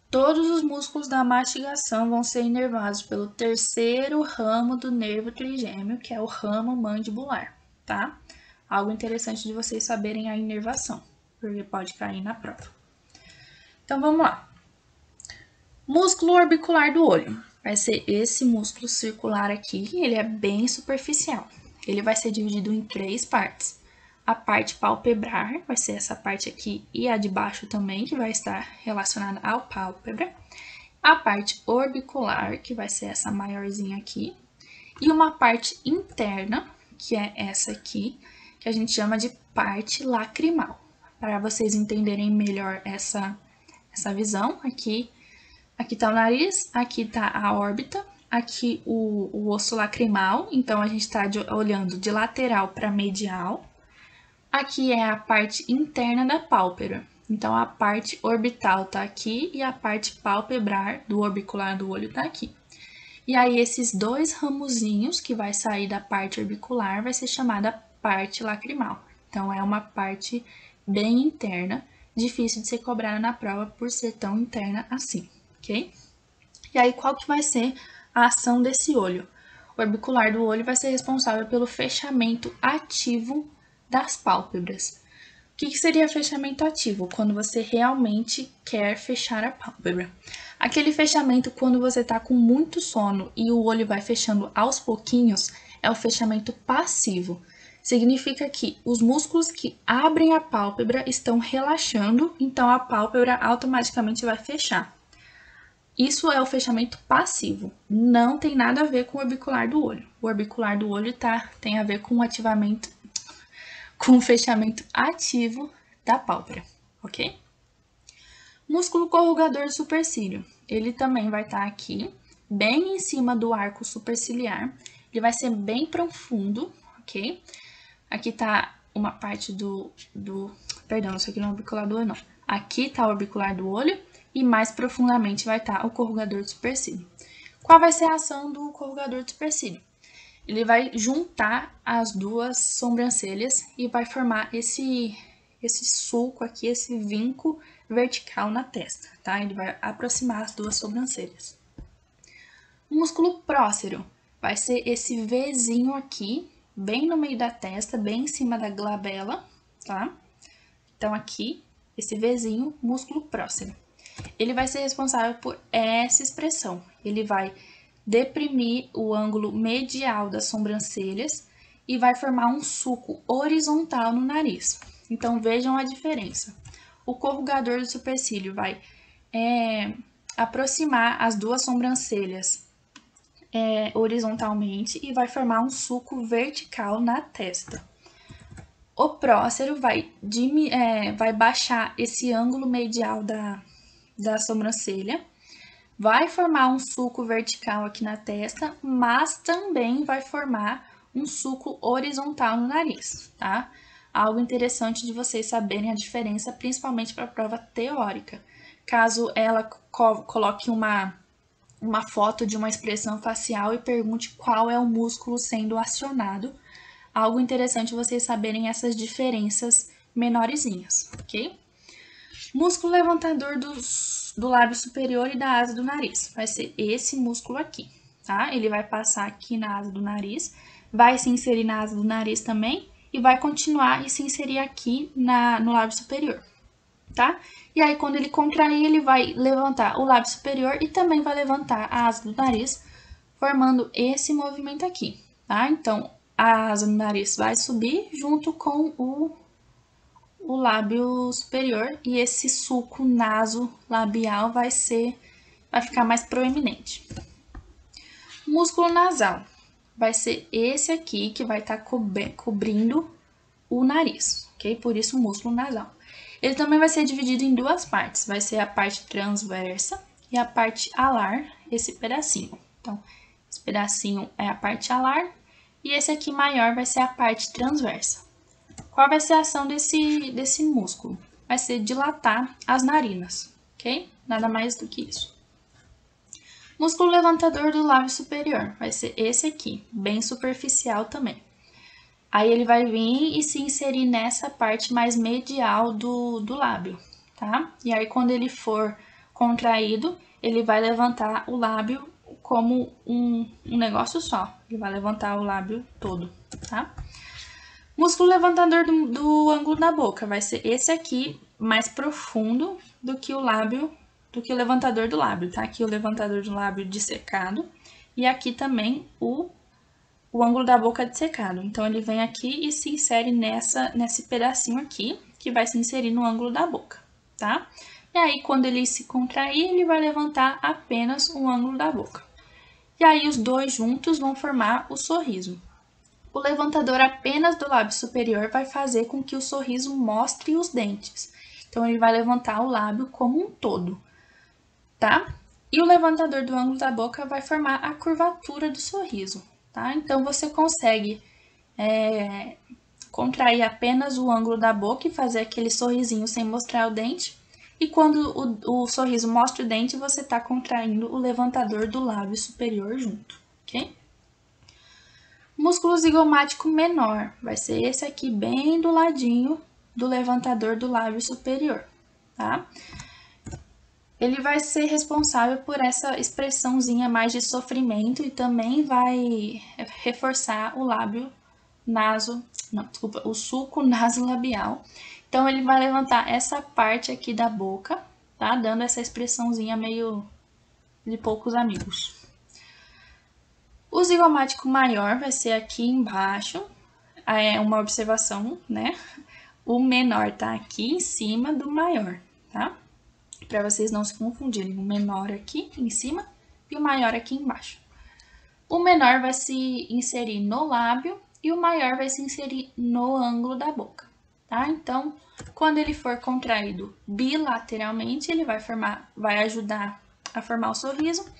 Todos os músculos da mastigação vão ser inervados pelo terceiro ramo do nervo trigêmeo, que é o ramo mandibular, tá? Algo interessante de vocês saberem a inervação, porque pode cair na prova. Então, vamos lá. Músculo orbicular do olho. Vai ser esse músculo circular aqui, ele é bem superficial. Ele vai ser dividido em 3 partes. A parte palpebrar, vai ser essa parte aqui, e a de baixo também, que vai estar relacionada ao pálpebra. A parte orbicular, que vai ser essa maiorzinha aqui. E uma parte interna, que é essa aqui, que a gente chama de parte lacrimal. Para vocês entenderem melhor essa visão, aqui tá o nariz, aqui tá a órbita, aqui o osso lacrimal, então a gente está olhando de lateral para medial. Aqui é a parte interna da pálpebra, então a parte orbital tá aqui e a parte palpebrar do orbicular do olho tá aqui. E aí esses dois ramozinhos que vai sair da parte orbicular vai ser chamada parte lacrimal. Então é uma parte bem interna, difícil de ser cobrada na prova por ser tão interna assim. Ok? E aí, qual que vai ser a ação desse olho? O orbicular do olho vai ser responsável pelo fechamento ativo das pálpebras. que seria fechamento ativo? Quando você realmente quer fechar a pálpebra. Aquele fechamento quando você está com muito sono e o olho vai fechando aos pouquinhos é o fechamento passivo. Significa que os músculos que abrem a pálpebra estão relaxando, então a pálpebra automaticamente vai fechar. Isso é o fechamento passivo, não tem nada a ver com o orbicular do olho. O orbicular do olho tem a ver com o fechamento ativo da pálpebra, ok? Músculo corrugador do supercílio. Ele também vai estar aqui, bem em cima do arco superciliar. Ele vai ser bem profundo, ok? Aqui tá uma parte perdão, isso aqui não é o orbicular do olho, não. Aqui tá o orbicular do olho e mais profundamente vai estar o corrugador do supercílio. Qual vai ser a ação do corrugador do supercílio? Ele vai juntar as duas sobrancelhas e vai formar esse sulco aqui, esse vinco vertical na testa, tá? Ele vai aproximar as duas sobrancelhas. O músculo prócero vai ser esse Vzinho aqui, bem no meio da testa, bem em cima da glabela, tá? Então, aqui, esse Vzinho, músculo prócero. Ele vai ser responsável por essa expressão. Ele vai deprimir o ângulo medial das sobrancelhas e vai formar um sulco horizontal no nariz. Então, vejam a diferença. O corrugador do supercílio vai aproximar as duas sobrancelhas horizontalmente e vai formar um sulco vertical na testa. O prócero vai baixar esse ângulo medial da sobrancelha, vai formar um sulco vertical aqui na testa, mas também vai formar um sulco horizontal no nariz, tá? Algo interessante de vocês saberem a diferença, principalmente para a prova teórica. Caso ela coloque uma foto de uma expressão facial e pergunte qual é o músculo sendo acionado, algo interessante vocês saberem essas diferenças menorzinhas, ok? Músculo levantador do lábio superior e da asa do nariz. Vai ser esse músculo aqui, tá? Ele vai passar aqui na asa do nariz, vai se inserir na asa do nariz também e vai continuar e se inserir aqui no lábio superior, tá? E aí, quando ele contrair, ele vai levantar o lábio superior e também vai levantar a asa do nariz, formando esse movimento aqui, tá? Então, a asa do nariz vai subir junto com o lábio superior e esse sulco nasolabial vai ficar mais proeminente. Músculo nasal vai ser esse aqui que vai estar cobrindo o nariz, ok? Por isso, músculo nasal. Ele também vai ser dividido em duas partes, vai ser a parte transversa e a parte alar, esse pedacinho. Então, esse pedacinho é a parte alar e esse aqui maior vai ser a parte transversa. Qual vai ser a ação desse músculo? Vai ser dilatar as narinas, ok? Nada mais do que isso. Músculo levantador do lábio superior vai ser esse aqui, bem superficial também. Aí ele vai vir e se inserir nessa parte mais medial do lábio, tá? E aí quando ele for contraído, ele vai levantar o lábio como um negócio só. Ele vai levantar o lábio todo, tá? Músculo levantador do ângulo da boca vai ser esse aqui, mais profundo do que o levantador do lábio, tá? Aqui o levantador do lábio dissecado e aqui também o ângulo da boca dissecado. Então, ele vem aqui e se insere nesse pedacinho aqui, que vai se inserir no ângulo da boca, tá? E aí, quando ele se contrair, ele vai levantar apenas o ângulo da boca. E aí, os dois juntos vão formar o sorriso. O levantador apenas do lábio superior vai fazer com que o sorriso mostre os dentes. Então, ele vai levantar o lábio como um todo, tá? E o levantador do ângulo da boca vai formar a curvatura do sorriso, tá? Então, você consegue contrair apenas o ângulo da boca e fazer aquele sorrisinho sem mostrar o dente. E quando o sorriso mostra o dente, você está contraindo o levantador do lábio superior junto, ok? Músculo zigomático menor, vai ser esse aqui bem do ladinho do levantador do lábio superior, tá? Ele vai ser responsável por essa expressãozinha mais de sofrimento e também vai reforçar o sulco nasolabial. Então, ele vai levantar essa parte aqui da boca, tá? Dando essa expressãozinha meio de poucos amigos. O zigomático maior vai ser aqui embaixo, é uma observação, né? O menor tá aqui em cima do maior, tá? Para vocês não se confundirem, o menor aqui em cima e o maior aqui embaixo. O menor vai se inserir no lábio e o maior vai se inserir no ângulo da boca, tá? Então, quando ele for contraído bilateralmente, ele vai ajudar a formar o sorriso.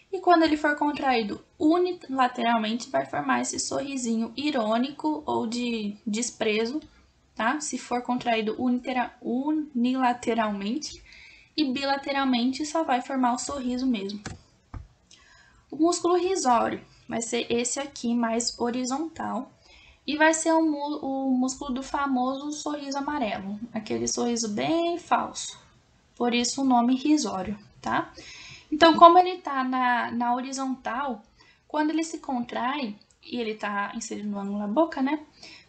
E quando ele for contraído unilateralmente, vai formar esse sorrisinho irônico ou de desprezo, tá? Se for contraído unilateralmente e bilateralmente, só vai formar o sorriso mesmo. O músculo risório vai ser esse aqui, mais horizontal, e vai ser o músculo do famoso sorriso amarelo, aquele sorriso bem falso, por isso o nome risório, tá? Então, como ele tá na horizontal, quando ele se contrai, e ele tá inserido no ângulo da boca, né?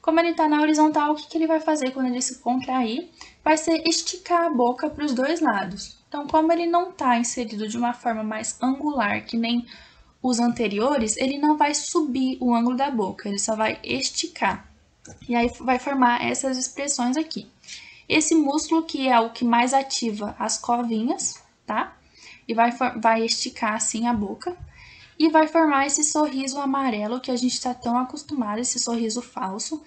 Como ele tá na horizontal, o que ele vai fazer quando ele se contrair? Vai ser esticar a boca para os dois lados. Então, como ele não tá inserido de uma forma mais angular, que nem os anteriores, ele não vai subir o ângulo da boca, ele só vai esticar. E aí vai formar essas expressões aqui. Esse músculo que é o que mais ativa as covinhas, tá? E vai esticar assim a boca. E vai formar esse sorriso amarelo que a gente está tão acostumado, esse sorriso falso,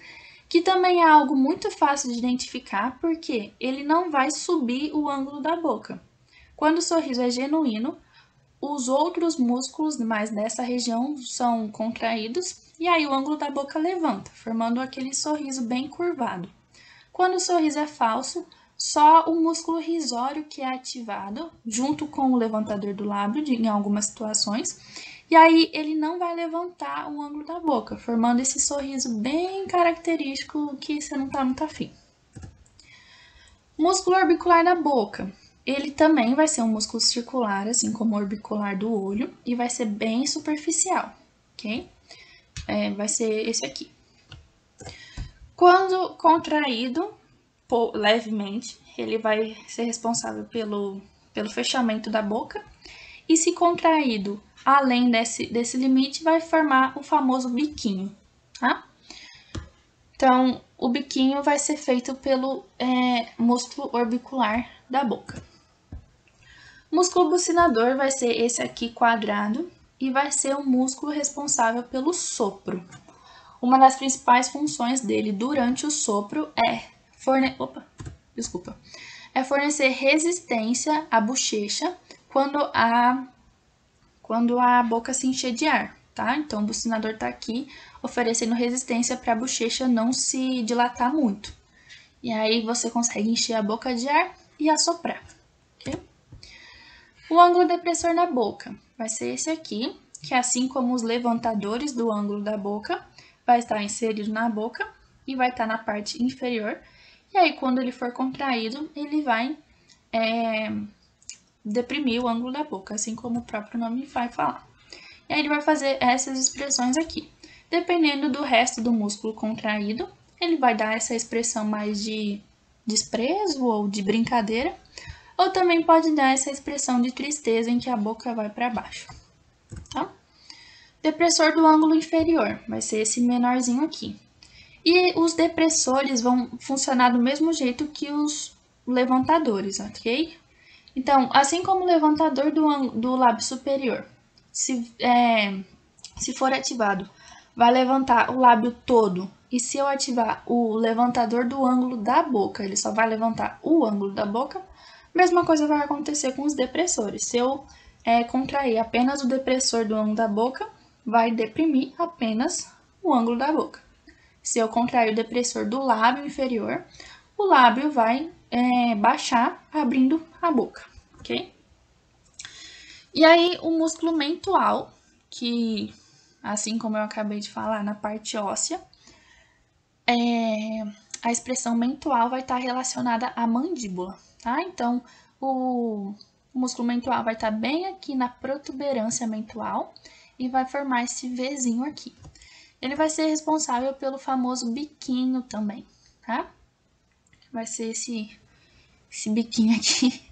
que também é algo muito fácil de identificar, porque ele não vai subir o ângulo da boca. Quando o sorriso é genuíno, os outros músculos mais dessa região são contraídos e aí o ângulo da boca levanta, formando aquele sorriso bem curvado. Quando o sorriso é falso, só o músculo risório que é ativado, junto com o levantador do lábio em algumas situações, e aí ele não vai levantar o ângulo da boca, formando esse sorriso bem característico que você não tá muito afim. Músculo orbicular da boca. Ele também vai ser um músculo circular, assim como o orbicular do olho, e vai ser bem superficial, ok? Vai ser esse aqui. Quando contraído levemente, ele vai ser responsável pelo fechamento da boca, e se contraído além desse limite, vai formar o famoso biquinho, tá? Então, o biquinho vai ser feito pelo músculo orbicular da boca. O músculo bucinador vai ser esse aqui quadrado e vai ser o músculo responsável pelo sopro. Uma das principais funções dele durante o sopro é fornecer resistência à bochecha quando a boca se encher de ar, tá? Então, o bucinador está aqui oferecendo resistência para a bochecha não se dilatar muito. E aí, você consegue encher a boca de ar e assoprar, ok? O ângulo depressor na boca vai ser esse aqui, que assim como os levantadores do ângulo da boca, vai estar inserido na boca e vai estar na parte inferior. E aí, quando ele for contraído, ele vai deprimir o ângulo da boca, assim como o próprio nome vai falar. E aí, ele vai fazer essas expressões aqui. Dependendo do resto do músculo contraído, ele vai dar essa expressão mais de desprezo ou de brincadeira, ou também pode dar essa expressão de tristeza em que a boca vai para baixo, tá? Depressor do ângulo inferior vai ser esse menorzinho aqui. E os depressores vão funcionar do mesmo jeito que os levantadores, ok? Então, assim como o levantador do lábio superior, se for ativado, vai levantar o lábio todo. E se eu ativar o levantador do ângulo da boca, ele só vai levantar o ângulo da boca. Mesma coisa vai acontecer com os depressores. Se eu contrair apenas o depressor do ângulo da boca, vai deprimir apenas o ângulo da boca. Se eu contrair o depressor do lábio inferior, o lábio vai baixar, abrindo a boca, ok? E aí, o músculo mentual, que, assim como eu acabei de falar, na parte óssea, a expressão mentual vai estar relacionada à mandíbula, tá? Então, o músculo mentual vai estar bem aqui na protuberância mentual e vai formar esse Vzinho aqui. Ele vai ser responsável pelo famoso biquinho também, tá? Vai ser esse biquinho aqui.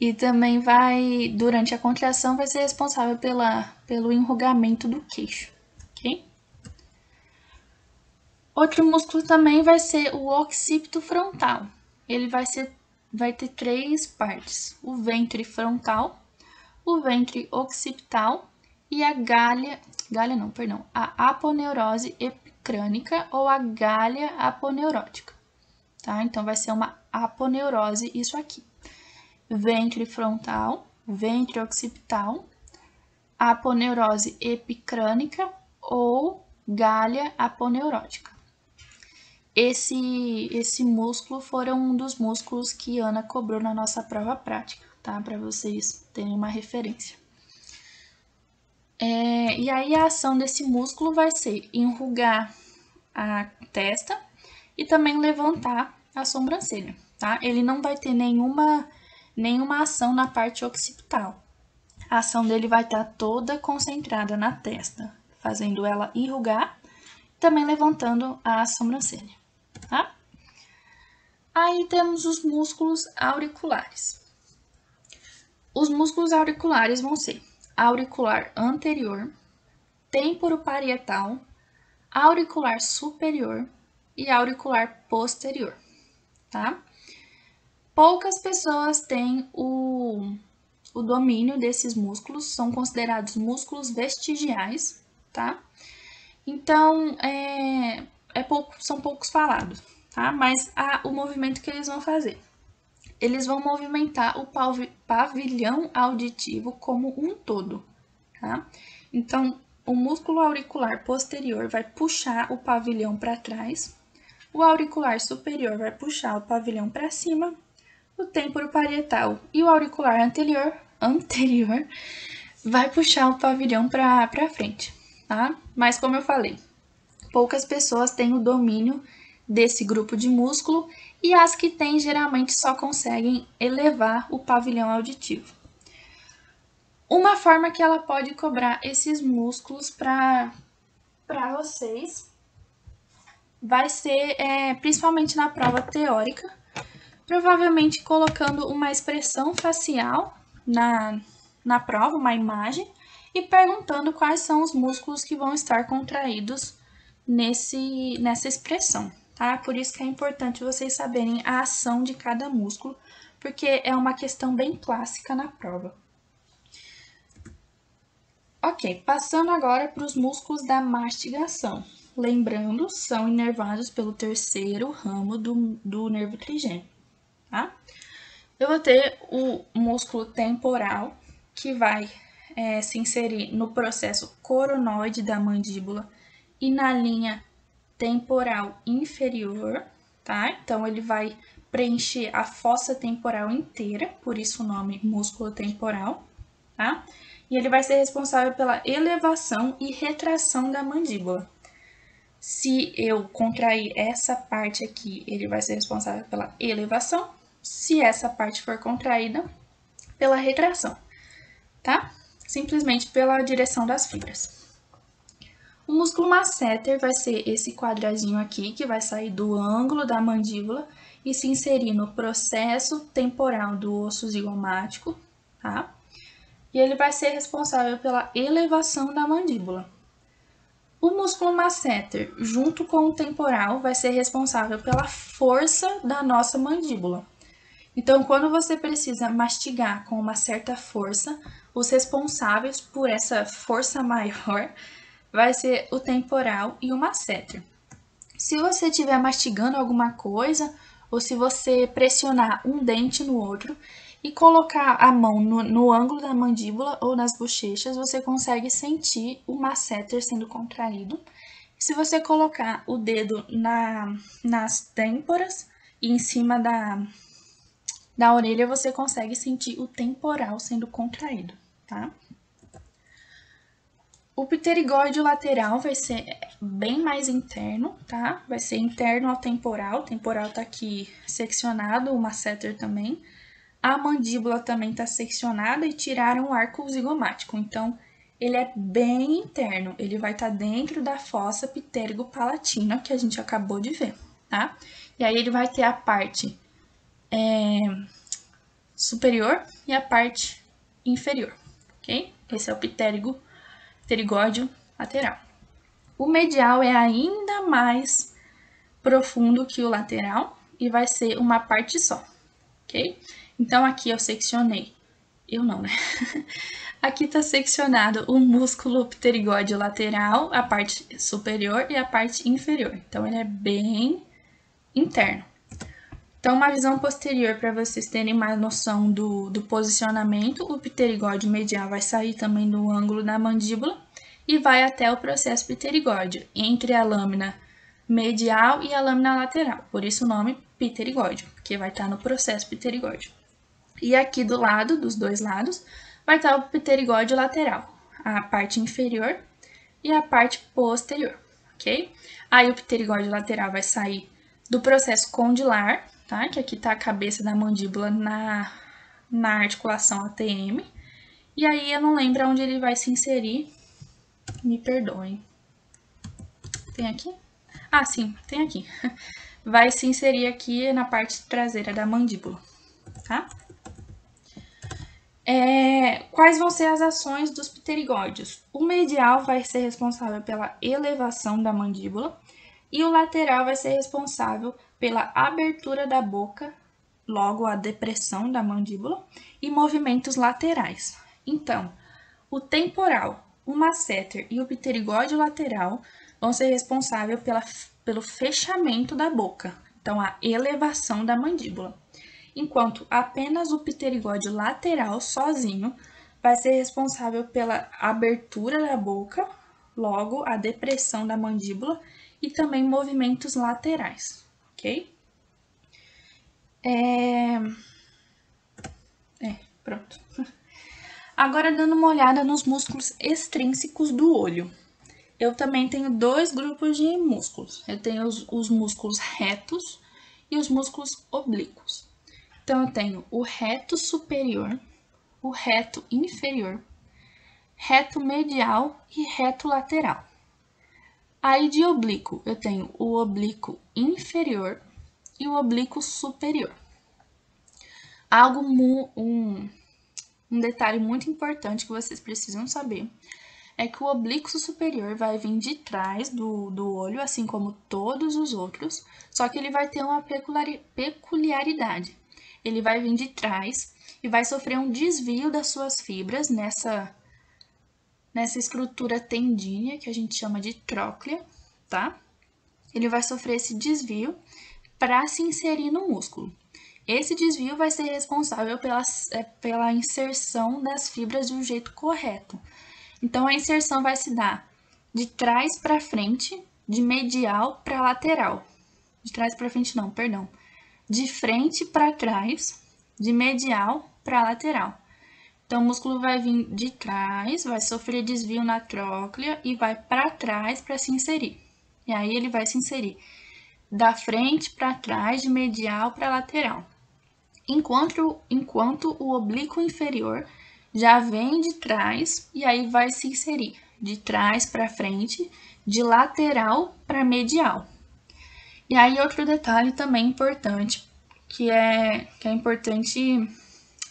E também vai, durante a contração, vai ser responsável pelo enrugamento do queixo, ok? Outro músculo também vai ser o occipito frontal. Ele vai ter 3 partes: o ventre frontal, o ventre occipital e a a aponeurose epicrânica ou a galha aponeurótica, tá? Então vai ser uma aponeurose isso aqui. Ventre frontal, ventre occipital, aponeurose epicrânica ou galha aponeurótica. Esse músculo foram um dos músculos que Ana cobrou na nossa prova prática, tá? Para vocês terem uma referência. E aí a ação desse músculo vai ser enrugar a testa e também levantar a sobrancelha, tá? Ele não vai ter nenhuma ação na parte occipital. A ação dele vai estar toda concentrada na testa, fazendo ela enrugar, também levantando a sobrancelha, tá? Aí temos os músculos auriculares. Os músculos auriculares vão ser auricular anterior, temporoparietal, auricular superior e auricular posterior, tá? Poucas pessoas têm o domínio desses músculos, são considerados músculos vestigiais, tá? Então, são poucos falados, tá? Mas o movimento que eles vão fazer. Eles vão movimentar o pavilhão auditivo como um todo, tá? Então, o músculo auricular posterior vai puxar o pavilhão para trás, o auricular superior vai puxar o pavilhão para cima, o temporoparietal e o auricular anterior vai puxar o pavilhão para frente, tá? Mas como eu falei, poucas pessoas têm o domínio desse grupo de músculo e as que têm geralmente só conseguem elevar o pavilhão auditivo. Uma forma que ela pode cobrar esses músculos para vocês vai ser principalmente na prova teórica, provavelmente colocando uma expressão facial na prova, uma imagem, e perguntando quais são os músculos que vão estar contraídos nessa expressão, tá? Por isso que é importante vocês saberem a ação de cada músculo, porque é uma questão bem clássica na prova. Ok, passando agora para os músculos da mastigação. Lembrando, são inervados pelo terceiro ramo do nervo trigêmeo, tá? Eu vou ter o músculo temporal, que vai se inserir no processo coronoide da mandíbula e na linha temporal inferior, tá? Então, ele vai preencher a fossa temporal inteira, por isso o nome músculo temporal, tá? E ele vai ser responsável pela elevação e retração da mandíbula. Se eu contrair essa parte aqui, ele vai ser responsável pela elevação. Se essa parte for contraída, pela retração, tá? Simplesmente pela direção das fibras. O músculo masseter vai ser esse quadradinho aqui, que vai sair do ângulo da mandíbula e se inserir no processo temporal do osso zigomático, tá? E ele vai ser responsável pela elevação da mandíbula. O músculo masseter, junto com o temporal, vai ser responsável pela força da nossa mandíbula. Então, quando você precisa mastigar com uma certa força, os responsáveis por essa força maior vai ser o temporal e o masseter. Se você estiver mastigando alguma coisa, ou se você pressionar um dente no outro e colocar a mão no ângulo da mandíbula ou nas bochechas, você consegue sentir o masseter sendo contraído. Se você colocar o dedo nas têmporas e em cima da orelha, você consegue sentir o temporal sendo contraído, tá? O pterigóide lateral vai ser bem mais interno, tá? Vai ser interno ao temporal. O temporal tá aqui seccionado, o masseter também. A mandíbula também tá seccionada e tiraram o arco zigomático. Então, ele é bem interno. Ele vai estar dentro da fossa ptérigo-palatina que a gente acabou de ver, tá? E aí ele vai ter a parte superior e a parte inferior, ok? Esse é o pterigóide lateral. O medial é ainda mais profundo que o lateral e vai ser uma parte só, ok? Então aqui eu seccionei, eu não, né? Aqui tá seccionado o músculo pterigóide lateral, a parte superior e a parte inferior. Então ele é bem interno. Então, uma visão posterior para vocês terem mais noção do posicionamento, o pterigóide medial vai sair também do ângulo da mandíbula e vai até o processo pterigóide, entre a lâmina medial e a lâmina lateral. Por isso o nome pterigóide, porque vai estar no processo pterigóide. E aqui do lado, dos dois lados, vai estar o pterigóide lateral, a parte inferior e a parte posterior, ok? Aí o pterigóide lateral vai sair do processo condilar, tá? Que aqui tá a cabeça da mandíbula na articulação ATM. E aí eu não lembro onde ele vai se inserir, me perdoem. Tem aqui? Ah, sim, tem aqui. Vai se inserir aqui na parte traseira da mandíbula, tá? Quais vão ser as ações dos pterigóides? O medial vai ser responsável pela elevação da mandíbula e o lateral vai ser responsável pela abertura da boca, logo a depressão da mandíbula, e movimentos laterais. Então, o temporal, o masseter e o pterigóide lateral vão ser responsáveis pelo fechamento da boca, então a elevação da mandíbula. Enquanto apenas o pterigóide lateral sozinho vai ser responsável pela abertura da boca, logo a depressão da mandíbula e também movimentos laterais, ok? Pronto. Agora dando uma olhada nos músculos extrínsecos do olho. Eu também tenho dois grupos de músculos. Eu tenho os músculos retos e os músculos oblíquos. Então, eu tenho o reto superior, o reto inferior, reto medial e reto lateral. Aí, de oblíquo, eu tenho o oblíquo inferior e o oblíquo superior. Um detalhe muito importante que vocês precisam saber é que o oblíquo superior vai vir de trás do olho, assim como todos os outros, só que ele vai ter uma peculiaridade. Ele vai vir de trás e vai sofrer um desvio das suas fibras nessa estrutura tendínea, que a gente chama de tróclea, tá? Ele vai sofrer esse desvio para se inserir no músculo. Esse desvio vai ser responsável pela inserção das fibras de um jeito correto. Então, a inserção vai se dar de trás para frente, de medial para lateral. De trás para frente não, perdão. De frente para trás, de medial para lateral. Então, o músculo vai vir de trás, vai sofrer desvio na tróclea e vai para trás para se inserir. E aí, ele vai se inserir da frente para trás, de medial para lateral. Enquanto o oblíquo inferior já vem de trás e aí vai se inserir de trás para frente, de lateral para medial. E aí outro detalhe também importante, que é importante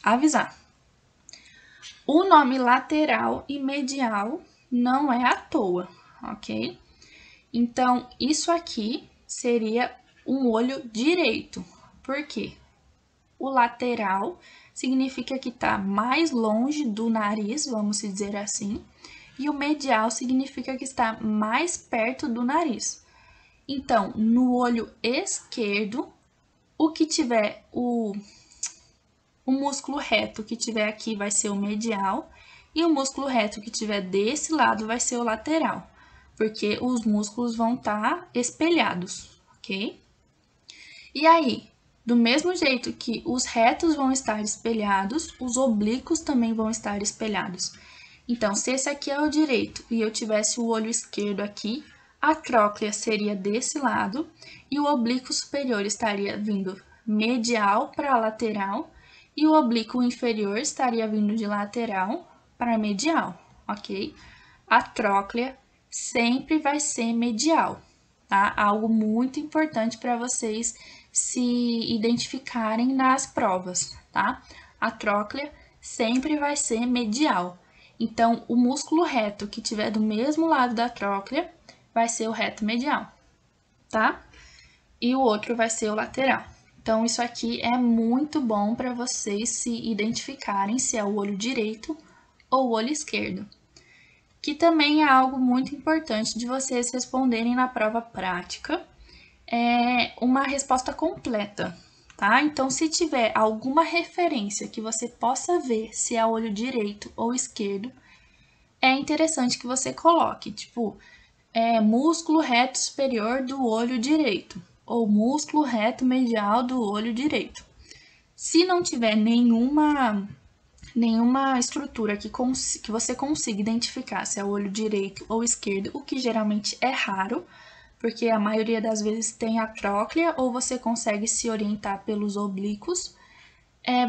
avisar. O nome lateral e medial não é à toa, ok? Então, isso aqui seria um olho direito. Por quê? O lateral significa que está mais longe do nariz, vamos dizer assim, e o medial significa que está mais perto do nariz. Então, no olho esquerdo, o que tiver o músculo reto que tiver aqui vai ser o medial, e o músculo reto que tiver desse lado vai ser o lateral, porque os músculos vão estar espelhados, ok? E aí, do mesmo jeito que os retos vão estar espelhados, os oblíquos também vão estar espelhados. Então, se esse aqui é o direito e eu tivesse o olho esquerdo aqui, a tróclea seria desse lado e o oblíquo superior estaria vindo medial para lateral e o oblíquo inferior estaria vindo de lateral para medial, ok? A tróclea sempre vai ser medial, tá? Algo muito importante para vocês se identificarem nas provas, tá? A tróclea sempre vai ser medial. Então, o músculo reto que tiver do mesmo lado da tróclea vai ser o reto medial, tá? E o outro vai ser o lateral. Então, isso aqui é muito bom para vocês se identificarem se é o olho direito ou o olho esquerdo. Que também é algo muito importante de vocês responderem na prova prática, é uma resposta completa, tá? Então, se tiver alguma referência que você possa ver se é o olho direito ou esquerdo, é interessante que você coloque, tipo, músculo reto superior do olho direito, ou músculo reto medial do olho direito. Se não tiver nenhuma estrutura que você consiga identificar se é o olho direito ou esquerdo, o que geralmente é raro, porque a maioria das vezes tem a tróclea ou você consegue se orientar pelos oblíquos,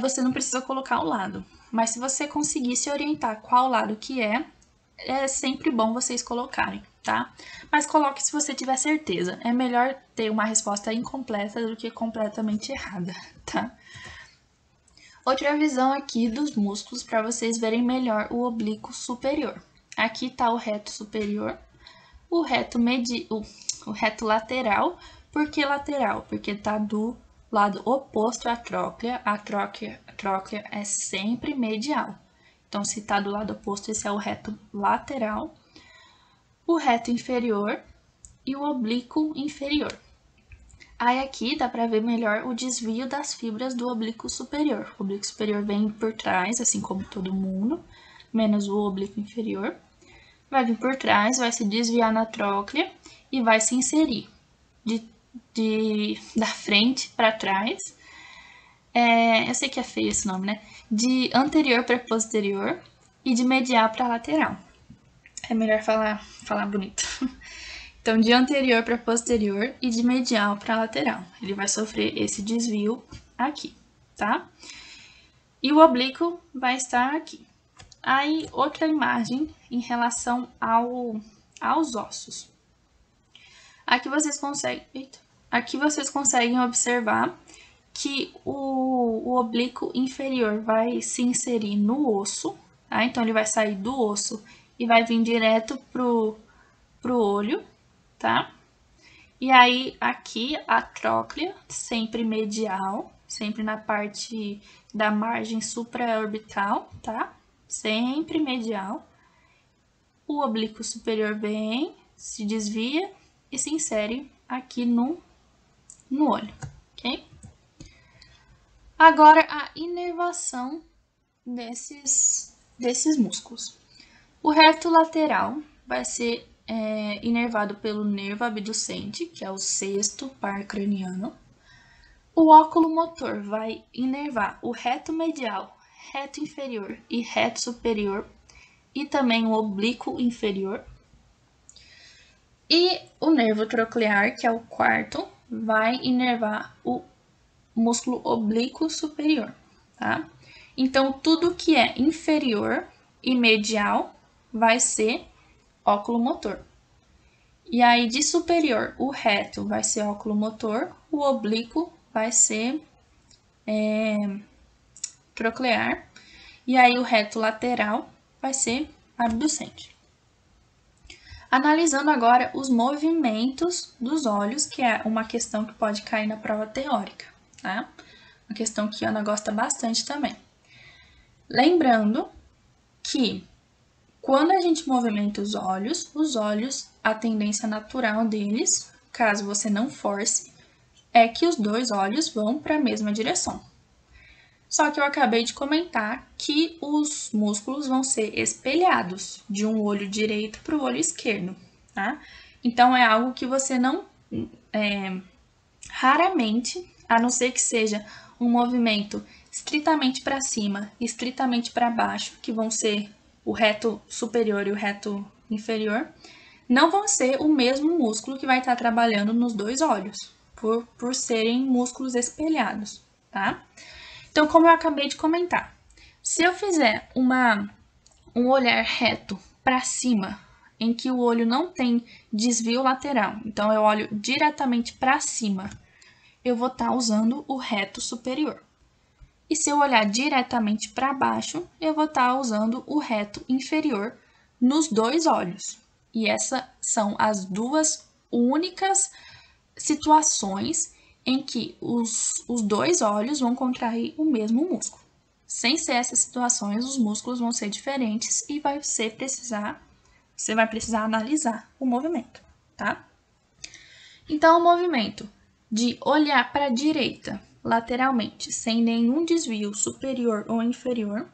você não precisa colocar o lado. Mas se você conseguir se orientar qual lado que é sempre bom vocês colocarem, tá? Mas coloque se você tiver certeza. É melhor ter uma resposta incompleta do que completamente errada, tá? Outra visão aqui dos músculos para vocês verem melhor o oblíquo superior. Aqui está o reto superior, o reto lateral. Por que lateral? Porque está do lado oposto à tróclea. A tróclea é sempre medial. Então, se está do lado oposto, esse é o reto lateral, o reto inferior e o oblíquo inferior. Aí aqui dá para ver melhor o desvio das fibras do oblíquo superior. O oblíquo superior vem por trás, assim como todo mundo, menos o oblíquo inferior. Vai vir por trás, vai se desviar na tróclea e vai se inserir da frente para trás. Eu sei que é feio esse nome, né? De anterior para posterior e de medial para lateral. É melhor falar bonito. Então, de anterior para posterior e de medial para lateral. Ele vai sofrer esse desvio aqui, tá? E o oblíquo vai estar aqui. Aí, outra imagem em relação aos ossos. Aqui vocês conseguem observar que o oblíquo inferior vai se inserir no osso, tá? Então, ele vai sair do osso e vai vir direto pro olho, tá? E aí, aqui, a tróclea, sempre medial, sempre na parte da margem supraorbital, tá? Sempre medial. O oblíquo superior vem, se desvia e se insere aqui no olho, ok? Agora, a inervação desses músculos. O reto lateral vai ser inervado pelo nervo abducente, que é o sexto par craniano. O óculo motor vai inervar o reto medial, reto inferior e reto superior, e também o oblíquo inferior. E o nervo troclear, que é o quarto, vai inervar o músculo oblíquo superior, tá? Então, tudo que é inferior e medial vai ser óculo motor. E aí, de superior, o reto vai ser óculo motor, o oblíquo vai ser troclear, e aí o reto lateral vai ser abducente. Analisando agora os movimentos dos olhos, que é uma questão que pode cair na prova teórica, tá? Uma questão que a Ana gosta bastante também. Lembrando que quando a gente movimenta os olhos, a tendência natural deles, caso você não force, é que os dois olhos vão para a mesma direção. Só que eu acabei de comentar que os músculos vão ser espelhados de um olho direito para o olho esquerdo, tá? Então, é algo que você não... raramente, a não ser que seja um movimento estritamente para cima e estritamente para baixo, que vão ser o reto superior e o reto inferior, não vão ser o mesmo músculo que vai estar trabalhando nos dois olhos, por serem músculos espelhados, tá? Então, como eu acabei de comentar, se eu fizer um olhar reto para cima em que o olho não tem desvio lateral, então eu olho diretamente para cima, eu vou estar usando o reto superior. E se eu olhar diretamente para baixo, eu vou estar usando o reto inferior nos dois olhos. E essas são as duas únicas situações em que os dois olhos vão contrair o mesmo músculo. Sem ser essas situações, os músculos vão ser diferentes e você vai precisar analisar o movimento, tá? Então, o movimento de olhar para a direita lateralmente, sem nenhum desvio superior ou inferior,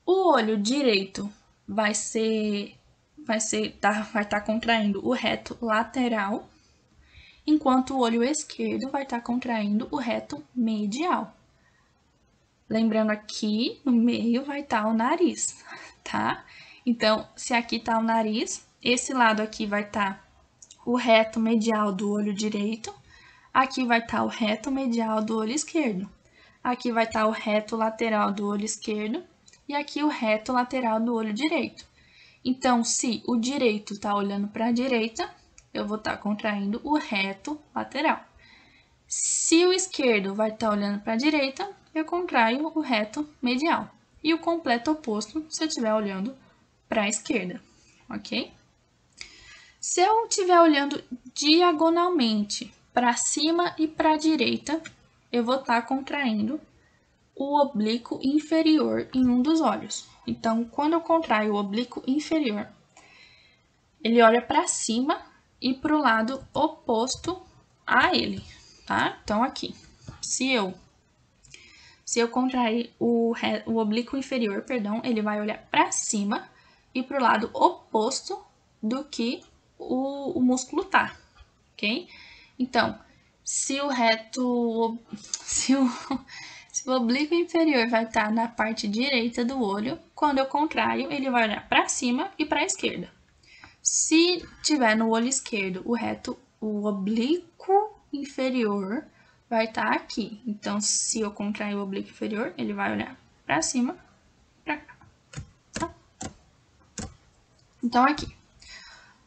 o olho direito vai estar contraindo o reto lateral, enquanto o olho esquerdo vai estar contraindo o reto medial. Lembrando aqui, no meio vai estar o nariz, tá? Então, se aqui está o nariz, esse lado aqui vai estar o reto medial do olho direito, aqui vai estar o reto medial do olho esquerdo, aqui vai estar o reto lateral do olho esquerdo e aqui o reto lateral do olho direito. Então, se o direito está olhando para a direita, eu vou estar contraindo o reto lateral. Se o esquerdo vai estar olhando para a direita, eu contraio o reto medial. E o completo oposto se eu estiver olhando para a esquerda, ok? Se eu estiver olhando diagonalmente para cima e para a direita, eu vou estar contraindo o oblíquo inferior em um dos olhos. Então, quando eu contraio o oblíquo inferior, ele olha para cima e para o lado oposto a ele, tá? Então, aqui, se eu contrair o oblíquo inferior, perdão, ele vai olhar para cima e para o lado oposto do que o músculo tá, ok? Então, se o oblíquo inferior vai estar na parte direita do olho, quando eu contraio, ele vai olhar para cima e para a esquerda. Se tiver no olho esquerdo, o oblíquo inferior vai estar aqui. Então, se eu contrair o oblíquo inferior, ele vai olhar para cima, para cá. Tá? Então, aqui.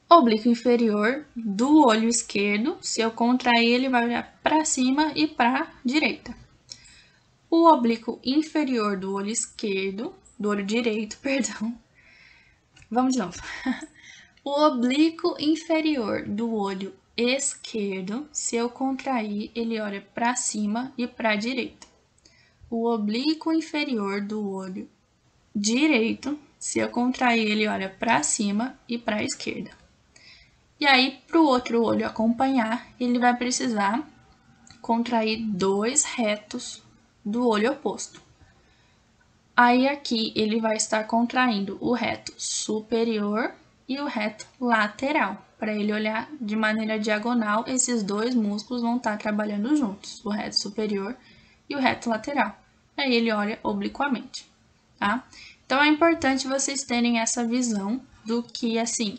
Oblíquo inferior do olho esquerdo, se eu contrair, ele vai olhar para cima e para a direita. O oblíquo inferior do olho esquerdo, do olho direito, perdão. Vamos de novo. O oblíquo inferior do olho esquerdo, se eu contrair, ele olha para cima e para a direita. O oblíquo inferior do olho direito, se eu contrair, ele olha para cima e para a esquerda. E aí, para o outro olho acompanhar, ele vai precisar contrair dois retos do olho oposto. Aí, aqui, ele vai estar contraindo o reto superior e o reto lateral. Para ele olhar de maneira diagonal, esses dois músculos vão estar trabalhando juntos, o reto superior e o reto lateral. Aí, ele olha obliquamente, tá? Então, é importante vocês terem essa visão do que, assim,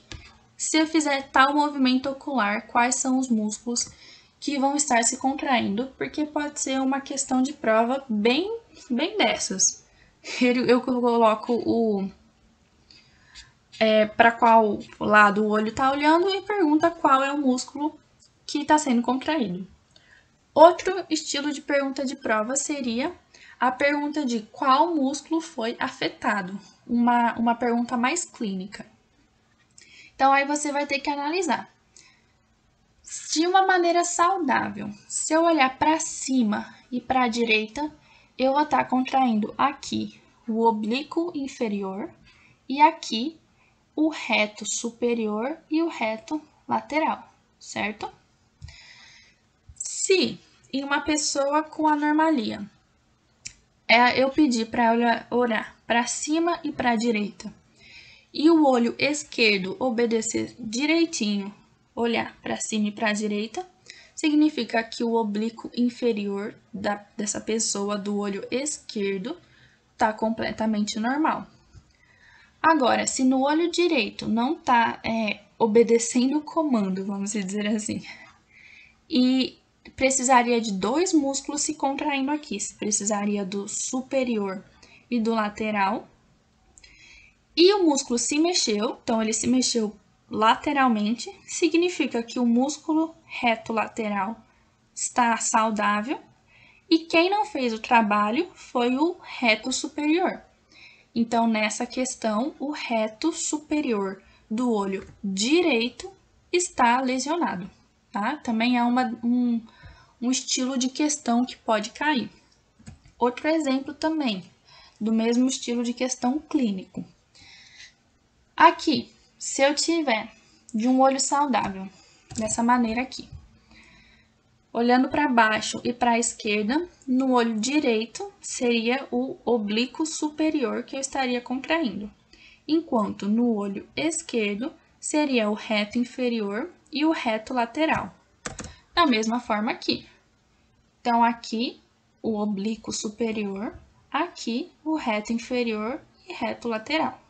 se eu fizer tal movimento ocular, quais são os músculos que vão estar se contraindo, porque pode ser uma questão de prova bem dessas. Eu coloco para qual lado o olho está olhando e pergunta qual é o músculo que está sendo contraído. Outro estilo de pergunta de prova seria a pergunta de qual músculo foi afetado, uma pergunta mais clínica. Então, aí você vai ter que analisar. De uma maneira saudável, se eu olhar para cima e para a direita, eu vou estar contraindo aqui o oblíquo inferior e aqui o reto superior e o reto lateral, certo? Se em uma pessoa com anormalia eu pedir para ela olhar para cima e para a direita e o olho esquerdo obedecer direitinho, olhar para cima e para a direita, significa que o oblíquo inferior dessa pessoa do olho esquerdo está completamente normal. Agora, se no olho direito não está obedecendo o comando, vamos dizer assim, e precisaria de dois músculos se contraindo aqui, precisaria do superior e do lateral, e o músculo se mexeu, então ele se mexeu lateralmente, significa que o músculo reto lateral está saudável e quem não fez o trabalho foi o reto superior. Então, nessa questão, o reto superior do olho direito está lesionado, tá? Também é um estilo de questão que pode cair. Outro exemplo também, do mesmo estilo de questão clínico. Aqui, se eu tiver de um olho saudável, dessa maneira aqui, olhando para baixo e para a esquerda, no olho direito seria o oblíquo superior que eu estaria contraindo, enquanto no olho esquerdo seria o reto inferior e o reto lateral. Da mesma forma aqui. Então, aqui o oblíquo superior, aqui o reto inferior e reto lateral.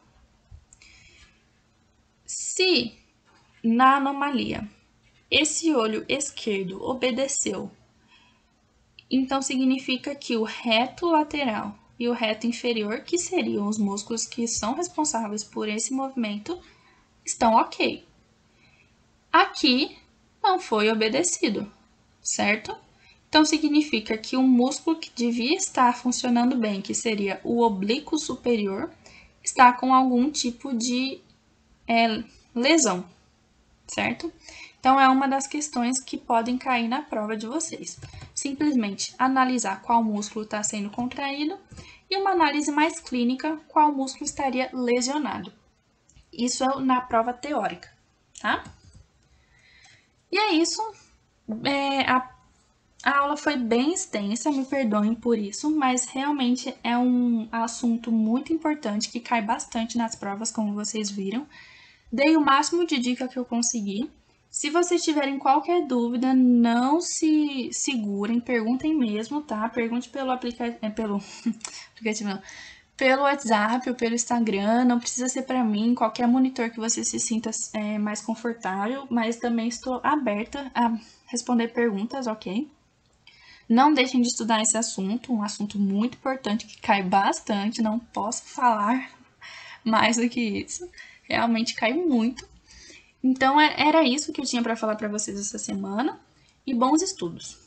Se na anomalia esse olho esquerdo obedeceu, então significa que o reto lateral e o reto inferior, que seriam os músculos que são responsáveis por esse movimento, estão ok. Aqui não foi obedecido, certo? Então significa que o músculo que devia estar funcionando bem, que seria o oblíquo superior, está com algum tipo de lesão, certo? Então, é uma das questões que podem cair na prova de vocês. Simplesmente analisar qual músculo está sendo contraído e uma análise mais clínica, qual músculo estaria lesionado. Isso é na prova teórica, tá? E é isso. A aula foi bem extensa, me perdoem por isso, mas realmente é um assunto muito importante que cai bastante nas provas, como vocês viram. Dei o máximo de dica que eu consegui. Se vocês tiverem qualquer dúvida, não se segurem, perguntem mesmo, tá? Pergunte pelo aplicativo, não, pelo WhatsApp ou pelo Instagram, não precisa ser para mim, qualquer monitor que você se sinta mais confortável, mas também estou aberta a responder perguntas, ok? Não deixem de estudar esse assunto, um assunto muito importante que cai bastante, não posso falar mais do que isso, realmente cai muito. Então, era isso que eu tinha para falar para vocês essa semana e bons estudos!